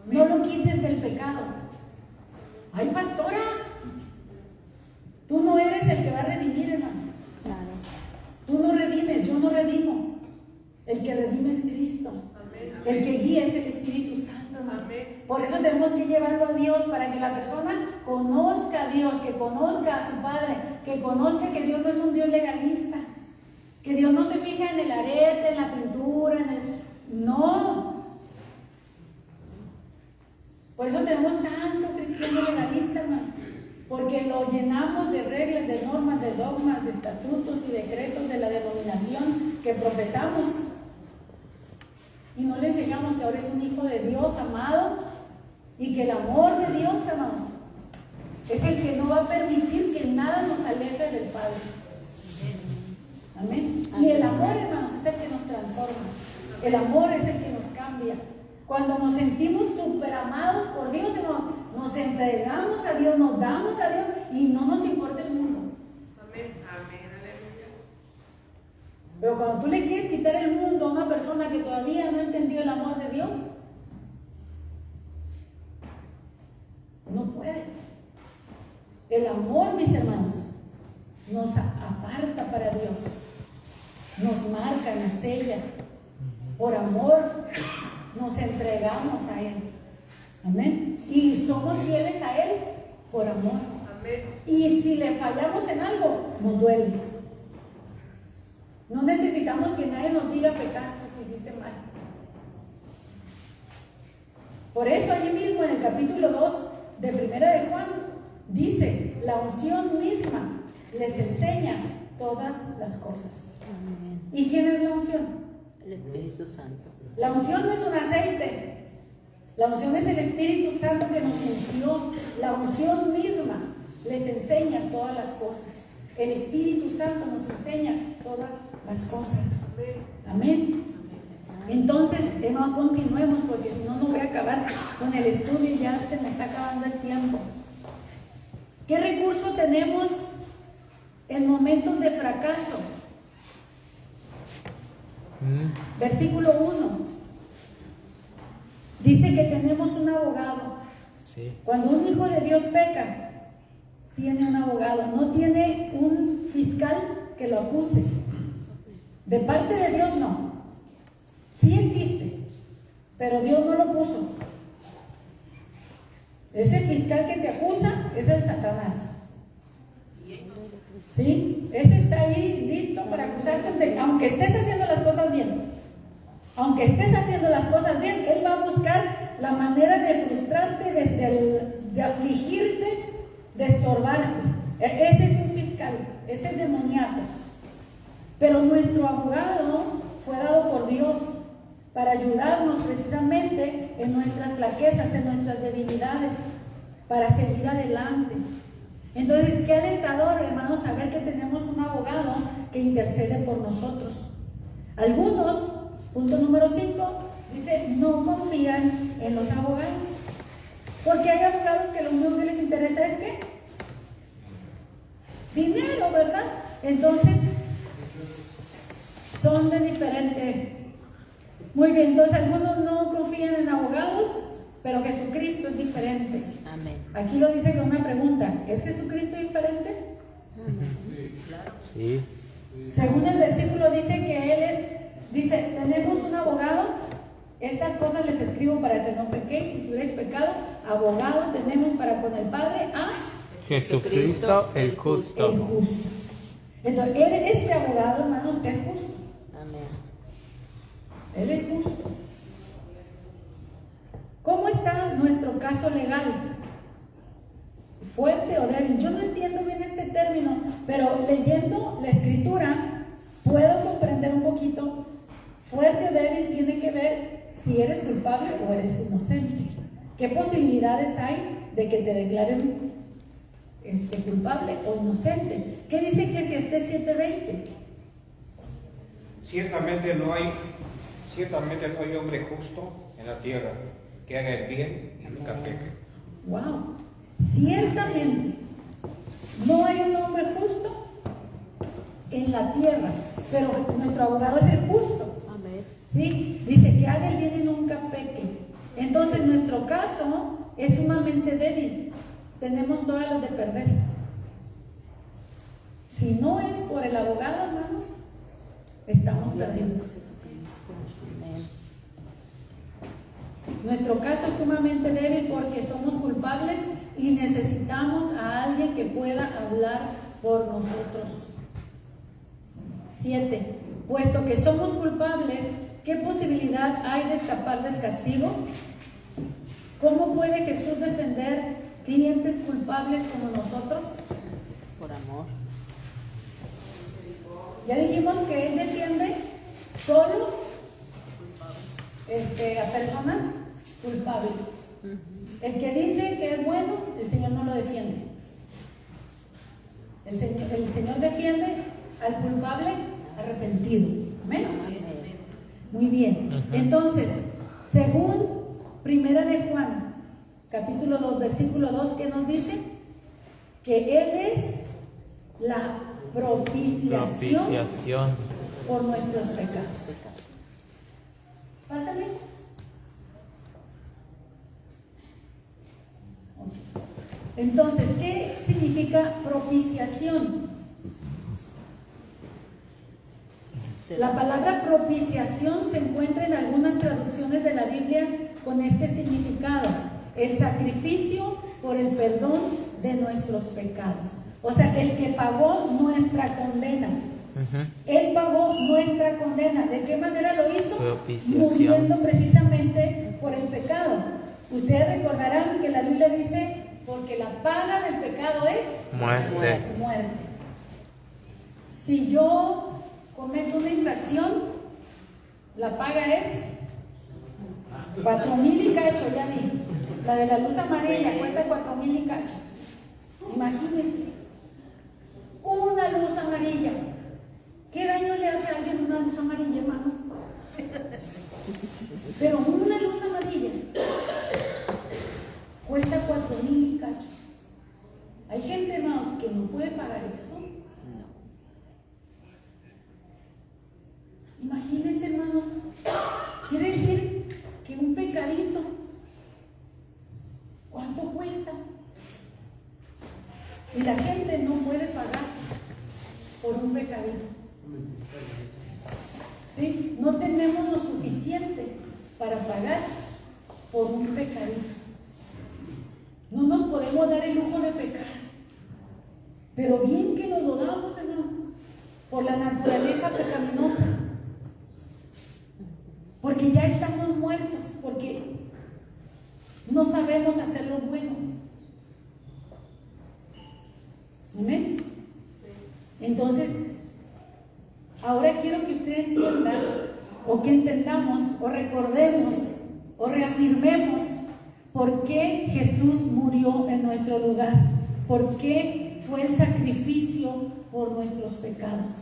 [SPEAKER 1] no lo quites del pecado. Ay, pastora, tú no eres el que va a redimir, hermano. Tú no redimes, yo no redimo. El que redime es Cristo. El que guía es el Espíritu Santo, hermano. Por eso tenemos que llevarlo a Dios, para que la persona conozca a Dios, que conozca a su Padre, que conozca que Dios no es un Dios legalista, que Dios no se fija en el arete, en la pintura, no. Por eso tenemos tanto cristiano legalista, hermano, porque lo llenamos de reglas, de normas, de dogmas, de estatutos y decretos de la denominación que profesamos. Y no le enseñamos que ahora es un hijo de Dios amado y que el amor de Dios, hermanos, es el que no va a permitir que nada nos aleje del Padre. Amén. Y el amor, hermanos, es el que nos transforma. El amor es el que nos cambia. Cuando nos sentimos súper amados por Dios, hermanos, nos entregamos a Dios, nos damos a Dios y no nos importa el mundo.
[SPEAKER 7] Amén, amén, aleluya.
[SPEAKER 1] Pero cuando tú le quieres quitar el mundo a una persona que todavía no ha entendido el amor de Dios, no puede. El amor, mis hermanos, nos aparta para Dios, nos marca, nos sella. Por amor nos entregamos a Él. Amén. Y somos fieles a Él por amor.
[SPEAKER 7] Amén.
[SPEAKER 1] Y si le fallamos en algo, nos duele. No necesitamos que nadie nos diga pecaste si hiciste mal. Por eso allí mismo en el capítulo 2 de Primera de Juan dice, la unción misma les enseña todas las cosas.
[SPEAKER 4] Amén.
[SPEAKER 1] ¿Y quién es la unción?
[SPEAKER 4] El Espíritu Santo.
[SPEAKER 1] La unción no es un aceite. La unción es el Espíritu Santo que nos ungió. La unción misma les enseña todas las cosas. El Espíritu Santo nos enseña todas las cosas. Amén. Entonces, no continuemos, porque si no, no voy a acabar con el estudio y ya se me está acabando el tiempo. ¿Qué recurso tenemos en momentos de fracaso? Versículo 1. Dice que tenemos un abogado.
[SPEAKER 3] Sí.
[SPEAKER 1] Cuando un hijo de Dios peca, tiene un abogado, no tiene un fiscal que lo acuse. De parte de Dios no. Sí existe, pero Dios no lo puso. Ese fiscal que te acusa es el Satanás. ¿Sí? Ese está ahí listo para acusarte, aunque estés haciendo las cosas bien. Aunque estés haciendo las cosas bien, él va a buscar la manera de frustrarte, de afligirte, de estorbarte. Ese es un fiscal, ese es demoníaco. Pero nuestro abogado fue dado por Dios para ayudarnos precisamente en nuestras flaquezas, en nuestras debilidades, para seguir adelante. Entonces, qué alentador, hermanos, saber que tenemos un abogado que intercede por nosotros. Algunos, punto número 5, dice, no confían en los abogados. Porque hay abogados que lo único que les interesa es ¿qué? Dinero, ¿verdad? Entonces, son de diferente. Muy bien, entonces algunos no confían en abogados, pero Jesucristo es diferente.
[SPEAKER 4] Amén.
[SPEAKER 1] Aquí lo dice con una pregunta, ¿es Jesucristo diferente?
[SPEAKER 3] Sí.
[SPEAKER 1] Según el versículo dice que Él es, dice, tenemos un abogado, estas cosas les escribo para que no pequéis, y si hubierais pecado, abogado tenemos para con el Padre a
[SPEAKER 3] Jesucristo el
[SPEAKER 1] el
[SPEAKER 3] justo.
[SPEAKER 1] justo. Entonces, este abogado, hermanos, es justo.
[SPEAKER 4] Amén.
[SPEAKER 1] Él es justo. ¿Cómo está nuestro caso legal? ¿Fuerte o débil? Yo no entiendo bien este término, pero leyendo la escritura puedo comprender un poquito. Fuerte o débil tiene que ver si eres culpable o eres inocente. ¿Qué posibilidades hay de que te declaren culpable o inocente? ¿Qué dice Eclesiastés 7:20?
[SPEAKER 8] Ciertamente no hay hombre justo en la tierra que haga el bien y nunca peque.
[SPEAKER 1] Wow. Ciertamente, no hay un hombre justo en la tierra, pero nuestro abogado es el justo.
[SPEAKER 4] Amén.
[SPEAKER 1] ¿Sí? Dice que haga el bien y nunca peque. Entonces, nuestro caso es sumamente débil. Tenemos todas las de perder. Si no es por el abogado, hermanos, estamos perdidos.
[SPEAKER 4] Amén.
[SPEAKER 1] Nuestro caso es sumamente débil porque somos culpables y necesitamos a alguien que pueda hablar por nosotros. 7. Puesto que somos culpables, ¿qué posibilidad hay de escapar del castigo? ¿Cómo puede Jesús defender clientes culpables como nosotros?
[SPEAKER 4] Por amor.
[SPEAKER 1] Ya dijimos que Él defiende solo a personas culpables. El que dice que es bueno, el Señor no lo defiende. El Señor defiende al culpable arrepentido. Amén. Muy bien. Entonces, según Primera de Juan, capítulo 2, versículo 2, ¿qué nos dice? Que Él es la propiciación por nuestros pecados. Pásame. Entonces, ¿qué significa propiciación? La palabra propiciación se encuentra en algunas traducciones de la Biblia con este significado: el sacrificio por el perdón de nuestros pecados. O sea, el que pagó nuestra condena. Él pagó nuestra condena. ¿De qué manera lo hizo? Muriendo precisamente por el pecado. Ustedes recordarán que la Biblia dice: porque la paga del pecado es
[SPEAKER 3] Muerte.
[SPEAKER 1] muerte. Si yo cometo una infracción, la paga es 4,000 y cacho, ya vi. La de la luz amarilla cuesta 4,000 y cacho. Imagínense, una luz amarilla. ¿Qué daño le hace a alguien una luz amarilla, hermanos? Pero una luz amarilla cuesta 4,000 y cacho. Hay gente, hermanos, que no puede pagar eso. Imagínense, hermanos, quiere decir que un pecadito, ¿cuánto cuesta? Y la gente no puede pagar por un pecadito. ¿Sí? No tenemos lo suficiente para pagar por un pecadito. No nos podemos dar el lujo de pecar. Pero bien que nos lo damos, hermano, por la naturaleza pecaminosa. Porque ya estamos muertos, porque no sabemos hacer lo bueno. ¿Amén? Entonces, ahora quiero que usted entienda, o que entendamos, o recordemos, o reafirmemos por qué Jesús murió en nuestro lugar, por qué fue el sacrificio por nuestros pecados.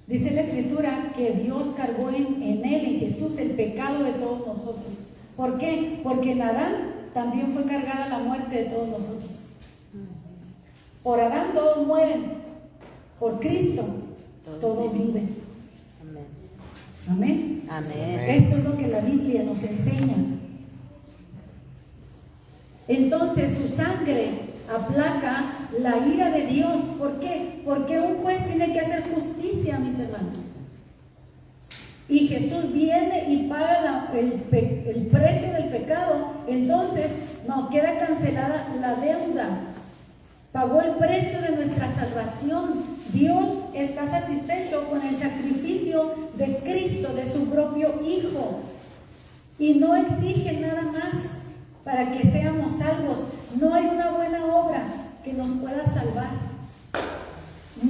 [SPEAKER 1] Dice la Escritura que Dios cargó en Él, en Jesús, el pecado de todos nosotros. ¿Por qué? Porque en Adán también fue cargada la muerte de todos nosotros. Por Adán todos mueren, por Cristo todos viven. Amén.
[SPEAKER 4] Amén.
[SPEAKER 1] Esto es lo que la Biblia nos enseña. Entonces su sangre aplaca la ira de Dios. ¿Por qué? Porque un juez tiene que hacer justicia, mis hermanos. Y Jesús viene y paga el precio del pecado. Entonces, no, queda cancelada la deuda. Pagó el precio de nuestra salvación. Dios está satisfecho con el sacrificio de Cristo, de su propio Hijo. Y no exige nada más para que seamos salvos. No hay una buena obra que nos pueda salvar.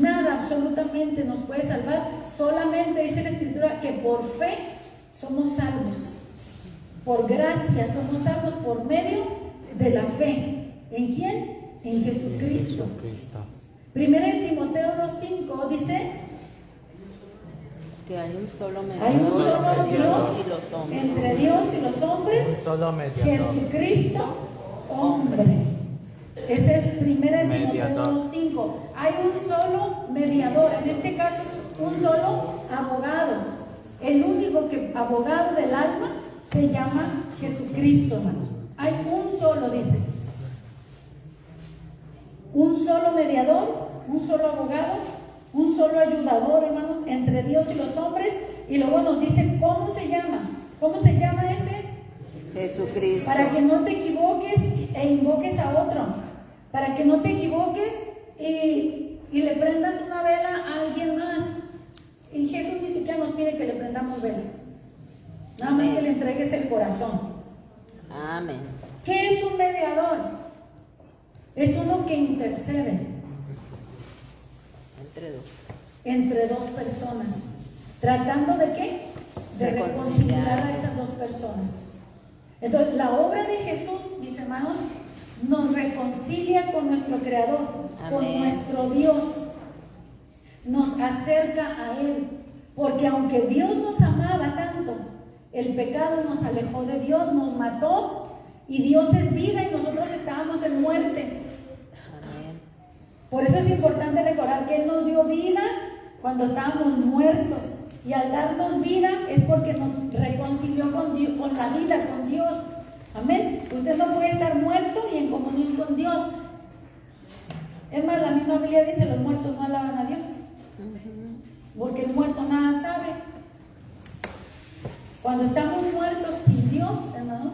[SPEAKER 1] Nada absolutamente nos puede salvar. Solamente dice la Escritura que por fe somos salvos. Por gracia somos salvos por medio de la fe. ¿En quién? En Jesucristo. Primera de Timoteo 2:5 dice
[SPEAKER 4] Que hay un solo
[SPEAKER 1] Hay un
[SPEAKER 4] mediador
[SPEAKER 1] solo
[SPEAKER 4] entre
[SPEAKER 1] Dios
[SPEAKER 4] Dios y los hombres.
[SPEAKER 1] entre Dios y los hombres,
[SPEAKER 3] Un solo mediador.
[SPEAKER 1] Jesucristo, hombre. Ese es 1 Timoteo
[SPEAKER 3] Mediador.
[SPEAKER 1] 2:5. Hay un solo mediador, en este caso es un solo abogado. El único abogado del alma se llama Jesucristo, hermanos. Hay un solo, dice. Un solo mediador, un solo abogado, un solo ayudador, hermanos, entre Dios y los hombres. Y luego nos dice cómo se llama. ¿Cómo se llama ese?
[SPEAKER 4] Jesucristo.
[SPEAKER 1] Para que no te equivoques e invoques a otro. Para que no te equivoques y le prendas una vela a alguien más. Y Jesús ni siquiera nos pide que le prendamos velas. Nada más que le entregues el corazón.
[SPEAKER 4] Amén.
[SPEAKER 1] ¿Qué es un mediador? Es uno que intercede entre dos personas. ¿Tratando de qué? De reconciliar a esas dos personas. Entonces, la obra de Jesús, mis hermanos, nos reconcilia con nuestro Creador, con
[SPEAKER 4] Amén.
[SPEAKER 1] nuestro Dios. Nos acerca a Él. Porque aunque Dios nos amaba tanto, el pecado nos alejó de Dios, nos mató, y Dios es vida y nosotros estábamos en muerte.
[SPEAKER 4] Amén.
[SPEAKER 1] Por eso es importante recordar que Él nos dio vida cuando estábamos muertos. Y al darnos vida es porque nos reconcilió con Dios, con la vida, con Dios. Amén. Usted no puede estar muerto y en comunión con Dios. Es más, la misma Biblia dice: los muertos no alaban a Dios. Porque el muerto nada sabe. Cuando estamos muertos sin Dios, hermanos,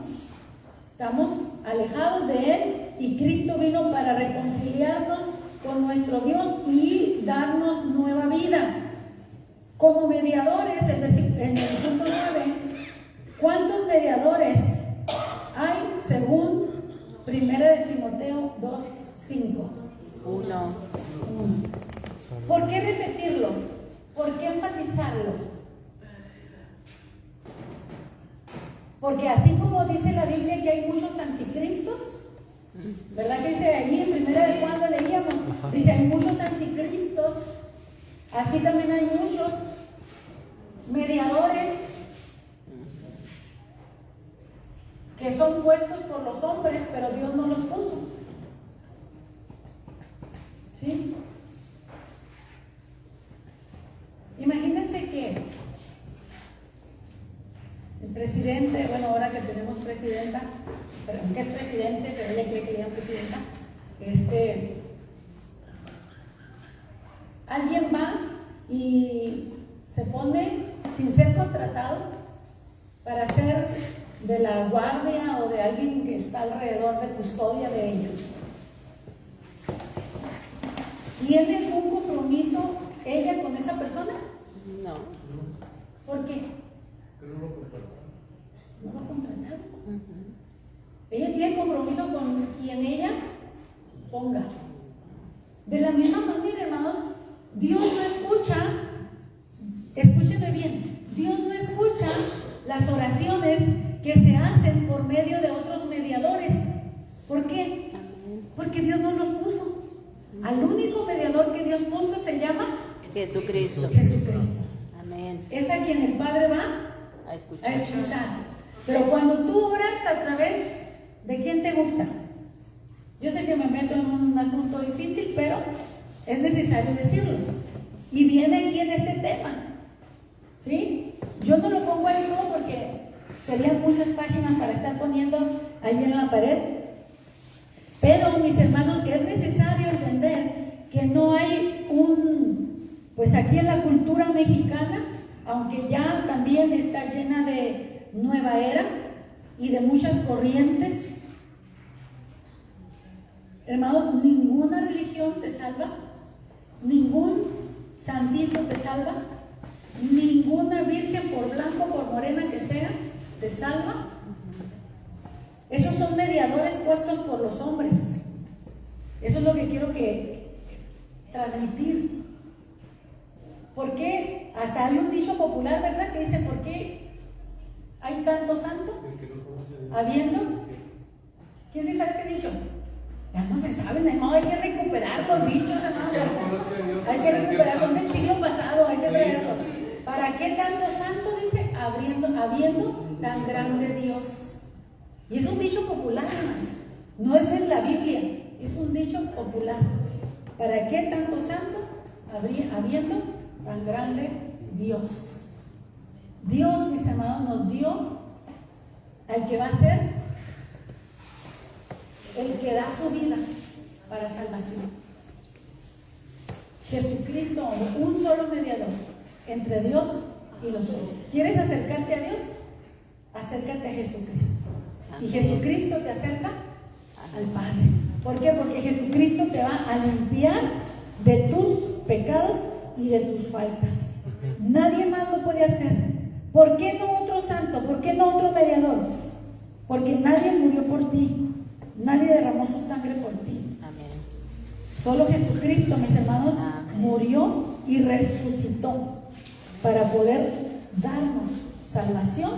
[SPEAKER 1] estamos alejados de Él, y Cristo vino para reconciliarnos con nuestro Dios y darnos nueva vida. Como mediadores, en el punto 9, ¿cuántos mediadores hay según 1 Timoteo 2:5?
[SPEAKER 4] Uno.
[SPEAKER 1] ¿Por qué repetirlo? ¿Por qué enfatizarlo? Porque así como dice la Biblia que hay muchos anticristos, ¿verdad que dice allí en 1 de Juan lo leíamos? Dice: hay muchos anticristos. Así también hay muchos mediadores que son puestos por los hombres, pero Dios no los puso. ¿Sí? Imagínense que el presidente, bueno, ahora que tenemos presidenta, pero que es presidente, pero ella cree que le llaman presidenta, alguien va y se pone sin ser contratado para ser de la guardia o de alguien que está alrededor de custodia de ellos. ¿Tiene algún compromiso ella con esa persona?
[SPEAKER 4] No.
[SPEAKER 1] ¿Por qué? No lo contrataron. Ella tiene compromiso con quien ella ponga. De la misma manera, hermanos, Dios no escucha, escúcheme bien, Dios no escucha las oraciones que se hacen por medio de otros mediadores. ¿Por qué? Porque Dios no los puso. Al único mediador que Dios puso se llama
[SPEAKER 4] Jesucristo.
[SPEAKER 1] Jesucristo.
[SPEAKER 4] Amén.
[SPEAKER 1] Es a quien el Padre va
[SPEAKER 4] A
[SPEAKER 1] a
[SPEAKER 4] escuchar.
[SPEAKER 1] escuchar. Pero cuando tú obras a través de quién te gusta, yo sé que me meto en un asunto difícil, pero es necesario decirlo. Y viene aquí en este tema, ¿sí? Yo no lo pongo ahí todo porque serían muchas páginas para estar poniendo ahí en la pared. Pero, mis hermanos, es necesario entender que no hay pues aquí en la cultura mexicana, aunque ya también está llena de nueva era y de muchas corrientes, hermanos, ninguna religión te salva, ningún santito te salva, ninguna virgen, por blanco, por morena que sea, te salva. Esos son mediadores puestos por los hombres. Eso es lo que quiero transmitir. ¿Por qué? Hasta hay un dicho popular, ¿verdad? Que dice: ¿por qué hay tanto santo habiendo? ¿Quién se sabe ese dicho? Ya no se sabe, no, hay que recuperar los dichos, hermano. Hay que recuperar, son del siglo pasado, hay que recuperarlos. ¿Para ¿Para qué tanto santo? Dice, habiendo tan grande Dios. Y es un dicho popular, hermanos. No es de la Biblia, es un dicho popular. ¿Para qué tanto santo? Habiendo tan grande Dios. Dios, mis hermanos, nos dio al que va a ser el que da su vida para salvación. Jesucristo, un solo mediador entre Dios y los hombres. ¿Quieres acercarte a Dios? Acércate a Jesucristo. Y Jesucristo te acerca al Padre. ¿Por qué? Porque Jesucristo te va a limpiar de tus pecados y de tus faltas. Nadie más lo puede hacer. ¿Por qué no otro santo? ¿Por qué no otro mediador? Porque nadie murió por ti. Nadie derramó su sangre por ti.
[SPEAKER 4] Amén.
[SPEAKER 1] Solo Jesucristo, mis hermanos, murió y resucitó para poder darnos salvación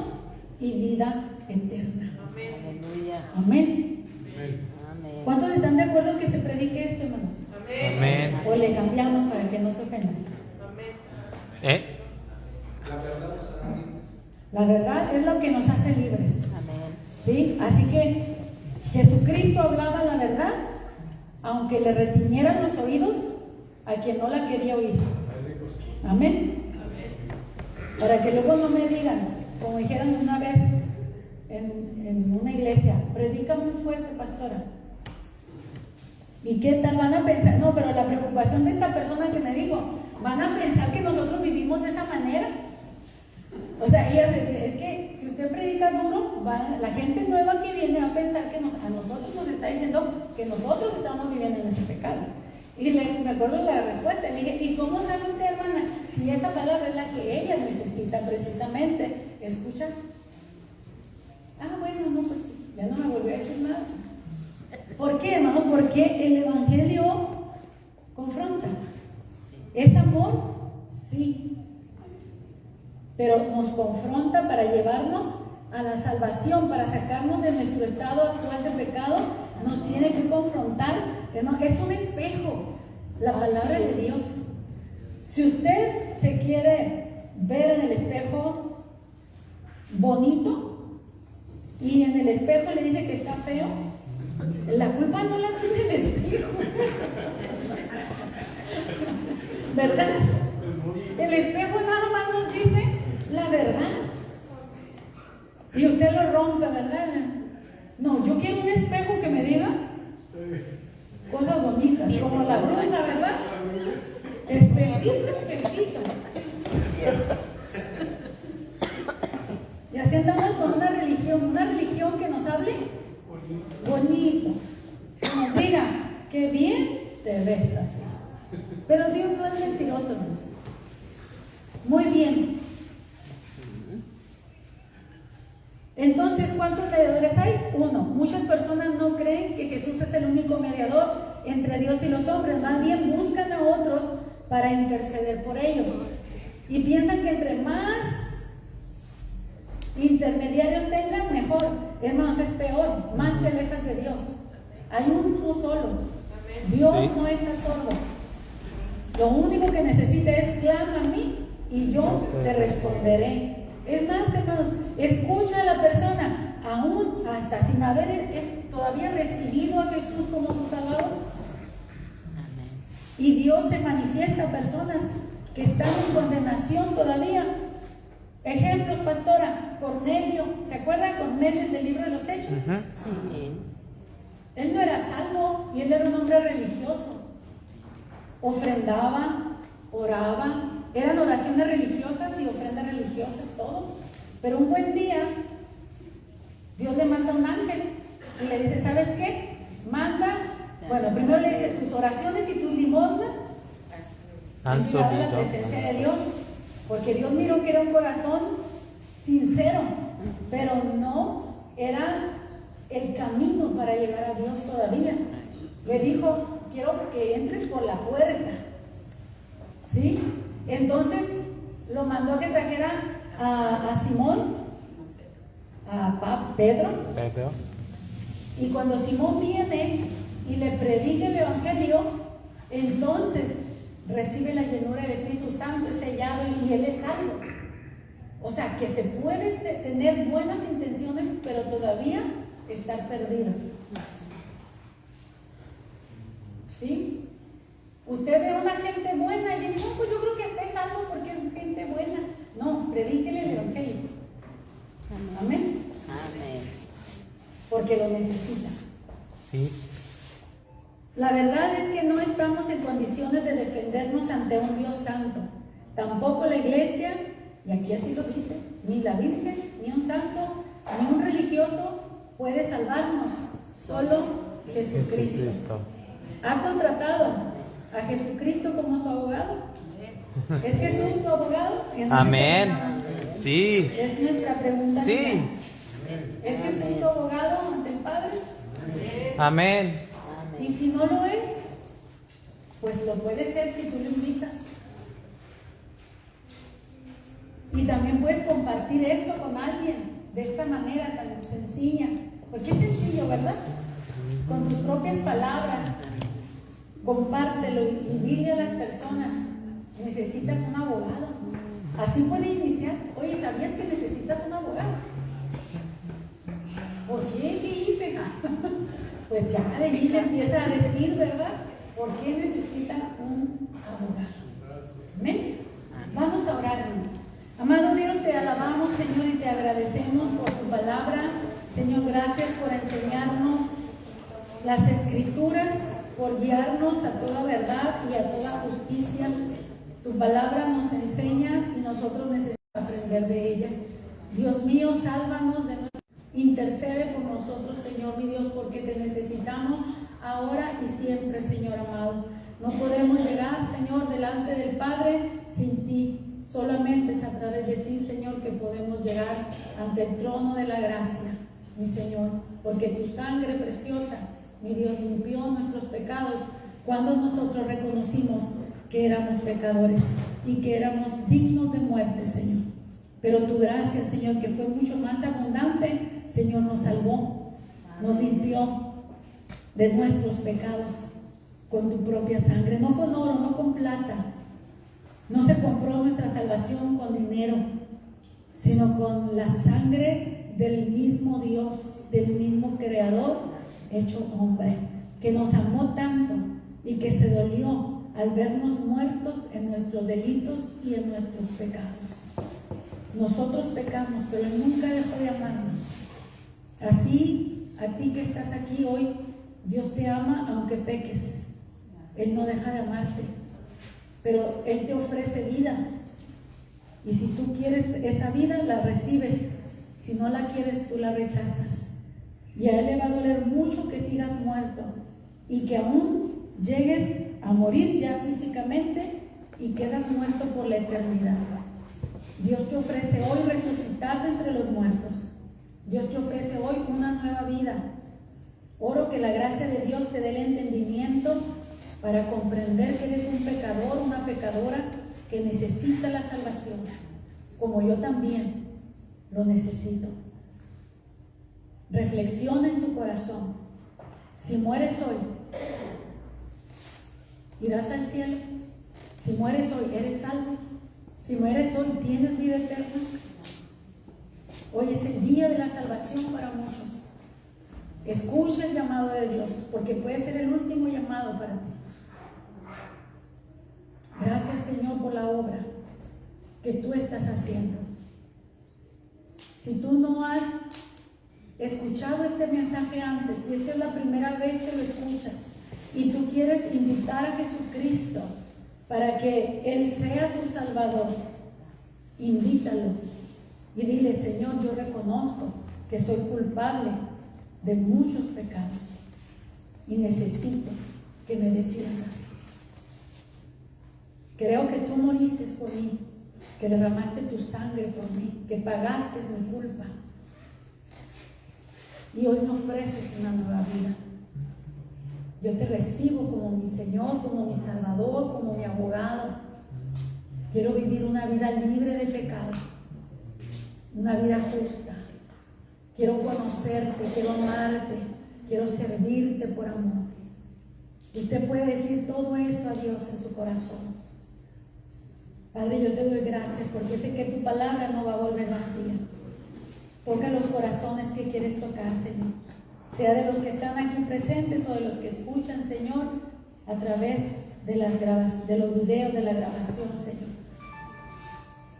[SPEAKER 1] y vida eterna.
[SPEAKER 4] Aleluya.
[SPEAKER 1] Amén.
[SPEAKER 4] Amén.
[SPEAKER 1] ¿Cuántos están de acuerdo que se predique esto, hermanos?
[SPEAKER 3] Amén.
[SPEAKER 1] O le cambiamos para que no se ofendan.
[SPEAKER 5] La verdad nos hará libres.
[SPEAKER 1] La verdad es lo que nos hace libres.
[SPEAKER 4] Amén.
[SPEAKER 1] ¿Sí? Así que Jesucristo hablaba la verdad, aunque le retiñeran los oídos a quien no la quería oír. Amén. Para que luego no me digan, como dijeron una vez en una iglesia, predica muy fuerte, pastora. ¿Y qué tal van a pensar? No, pero la preocupación de esta persona que me dijo, van a pensar que nosotros vivimos de esa manera. O sea, ella es que si usted predica duro, la gente nueva que viene va a pensar que a nosotros nos está diciendo que nosotros estamos viviendo en ese pecado. Y me acuerdo la respuesta, le dije, ¿y cómo sabe usted, hermana, si esa palabra es la que ella necesita precisamente escuchar? Ah, bueno, no, pues ya no me volvió a decir nada. ¿Por qué, hermano? Porque el Evangelio confronta. ¿Es amor? Sí. Pero nos confronta para llevarnos a la salvación, para sacarnos de nuestro estado actual de pecado. Nos tiene que confrontar, hermano. Es un espejo, la palabra de Dios. Si usted se quiere ver en el espejo bonito y en el espejo le dice que está feo, la culpa no la tiene el espejo. ¿Verdad? El espejo nada más nos dice la verdad. Y usted lo rompe, ¿verdad? No, yo quiero un espejo que me diga cosas bonitas, como la bruja, ¿verdad? Espejito, espejito. Y así andamos con una religión que nos hable bonito, que nos diga que bien te ves así. Pero Dios no es mentiroso, hermanos. Muy bien. Entonces, ¿cuántos mediadores hay? Uno. Muchas personas no creen que Jesús es el único mediador entre Dios y los hombres. Más bien buscan a otros para interceder por ellos. Y piensan que entre más intermediarios tengan, mejor. Hermanos, es peor. Más te alejas de Dios. Hay uno solo. Dios no está sordo. Lo único que necesita es clama a mí y yo te responderé. Es más, hermanos, escucha a la persona, aún hasta sin haber todavía recibido a Jesús como su Salvador. Y Dios se manifiesta a personas que están en condenación todavía. Ejemplos, pastora, Cornelio. ¿Se acuerdan Cornelio del libro de los Hechos?
[SPEAKER 4] Sí.
[SPEAKER 1] Él no era salvo y él era un hombre religioso. Ofrendaba, oraba, eran oraciones religiosas y ofrendas religiosas, todo. Pero un buen día, Dios le manda un ángel y le dice, ¿sabes qué? Manda, bueno, primero le dice, tus oraciones y tus limosnas han subido a la presencia de Dios, porque Dios miró que era un corazón sincero, pero no era el camino para llegar a Dios todavía. Le dijo, quiero que entres por la puerta. ¿Sí? Entonces lo mandó a que trajera a Simón, a Pedro. Y cuando Simón viene y le predica el Evangelio, entonces recibe la llenura del Espíritu Santo, es sellado y él es salvo. O sea, que se puede tener buenas intenciones, pero todavía estar perdido. ¿Sí? Usted ve a una gente buena y dice, no, pues yo creo que está salvo porque es gente buena. No, predíquele el evangelio. Amén.
[SPEAKER 4] Amén.
[SPEAKER 1] Porque lo necesita.
[SPEAKER 3] Sí.
[SPEAKER 1] La verdad es que no estamos en condiciones de defendernos ante un Dios santo. Tampoco la iglesia, y aquí así lo dice, ni la Virgen, ni un santo, ni un religioso puede salvarnos. Solo Jesucristo. ¿Ha contratado a Jesucristo como su abogado? ¿Es Jesús tu abogado?
[SPEAKER 3] Amén. Sí.
[SPEAKER 1] Es nuestra pregunta.
[SPEAKER 3] Sí.
[SPEAKER 1] ¿Es Jesús tu abogado ante el Padre?
[SPEAKER 3] Amén.
[SPEAKER 1] Y si no lo es, pues lo puede ser si tú lo invitas. Y también puedes compartir eso con alguien de esta manera tan sencilla. Porque es sencillo, ¿verdad? Con tus propias palabras, compártelo y dile a las personas, necesitas un abogado. Así puede iniciar. Oye, ¿sabías que necesitas un abogado? ¿Por qué? ¿Qué hice? Pues ya de ahí le empieza a decir, ¿verdad? ¿Por qué necesitan un abogado? Amén. Vamos a orar, hermanos. Amado Dios, te alabamos, Señor, y te agradecemos por tu palabra. Señor, gracias por enseñarnos las Escrituras, por guiarnos a toda verdad y a toda justicia. Tu palabra nos enseña y nosotros necesitamos aprender de ella. Dios mío, sálvanos de nuestro... Intercede por nosotros, Señor, mi Dios, porque te necesitamos ahora y siempre, Señor amado. No podemos llegar, Señor, delante del Padre sin ti. Solamente es a través de ti, Señor, que podemos llegar ante el trono de la gracia, mi Señor, porque tu sangre preciosa, mi Dios, limpió nuestros pecados cuando nosotros reconocimos que éramos pecadores y que éramos dignos de muerte, Señor. Pero tu gracia, Señor, que fue mucho más abundante, Señor, nos salvó, nos limpió de nuestros pecados con tu propia sangre, no con oro, no con plata. No se compró nuestra salvación con dinero, sino con la sangre del mismo Dios, del mismo Creador, hecho hombre, que nos amó tanto y que se dolió al vernos muertos en nuestros delitos y en nuestros pecados. Nosotros pecamos, pero Él nunca dejó de amarnos. Así, a ti que estás aquí hoy, Dios te ama aunque peques. Él no deja de amarte, pero Él te ofrece vida. Y si tú quieres esa vida, la recibes. Si no la quieres, tú la rechazas. Y a Él le va a doler mucho que sigas muerto y que aún llegues a morir ya físicamente y quedas muerto por la eternidad. Dios te ofrece hoy resucitar de entre los muertos. Dios te ofrece hoy una nueva vida. Oro que la gracia de Dios te dé el entendimiento para comprender que eres un pecador, una pecadora que necesita la salvación, como yo también lo necesito. Reflexiona en tu corazón. Si mueres hoy, irás al cielo. Si mueres hoy, eres salvo. Si mueres hoy, tienes vida eterna. Hoy es el día de la salvación para muchos. Escucha el llamado de Dios, porque puede ser el último llamado para ti. Gracias, Señor, por la obra que tú estás haciendo. Si tú no has escuchado este mensaje antes, si esta es la primera vez que lo escuchas y tú quieres invitar a Jesucristo para que Él sea tu Salvador, invítalo y dile: Señor, yo reconozco que soy culpable de muchos pecados y necesito que me defiendas. Creo que tú moriste por mí, que derramaste tu sangre por mí, que pagaste mi culpa. Y hoy me ofreces una nueva vida. Yo te recibo como mi Señor, como mi Salvador, como mi abogado. Quiero vivir una vida libre de pecado, una vida justa. Quiero conocerte, quiero amarte, quiero servirte por amor. Usted puede decir todo eso a Dios en su corazón. Padre, yo te doy gracias porque sé que tu palabra no va a volver vacía. Toca los corazones que quieres tocar, Señor. Sea de los que están aquí presentes o de los que escuchan, Señor, a través de los videos de la grabación, Señor.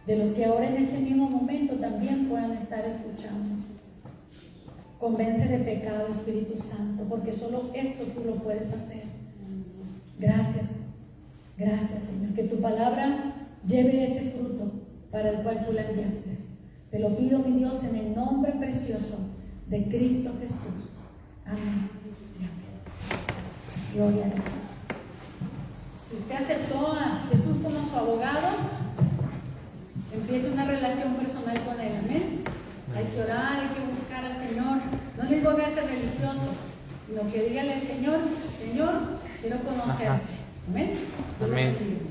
[SPEAKER 1] De los que ahora en este mismo momento también puedan estar escuchando. Convence de pecado, Espíritu Santo, porque solo esto tú lo puedes hacer. Gracias, gracias, Señor. Que tu palabra lleve ese fruto para el cual tú la enviaste. Te lo pido, mi Dios, en el nombre precioso de Cristo Jesús. Amén. Gloria a Dios. Si usted aceptó a Jesús como su abogado, empiece una relación personal con Él. Amén. Hay que orar, hay que buscar al Señor. No les voy a ser religioso, sino que dígale al Señor, Señor, quiero conocerte. Amén.
[SPEAKER 3] Amén.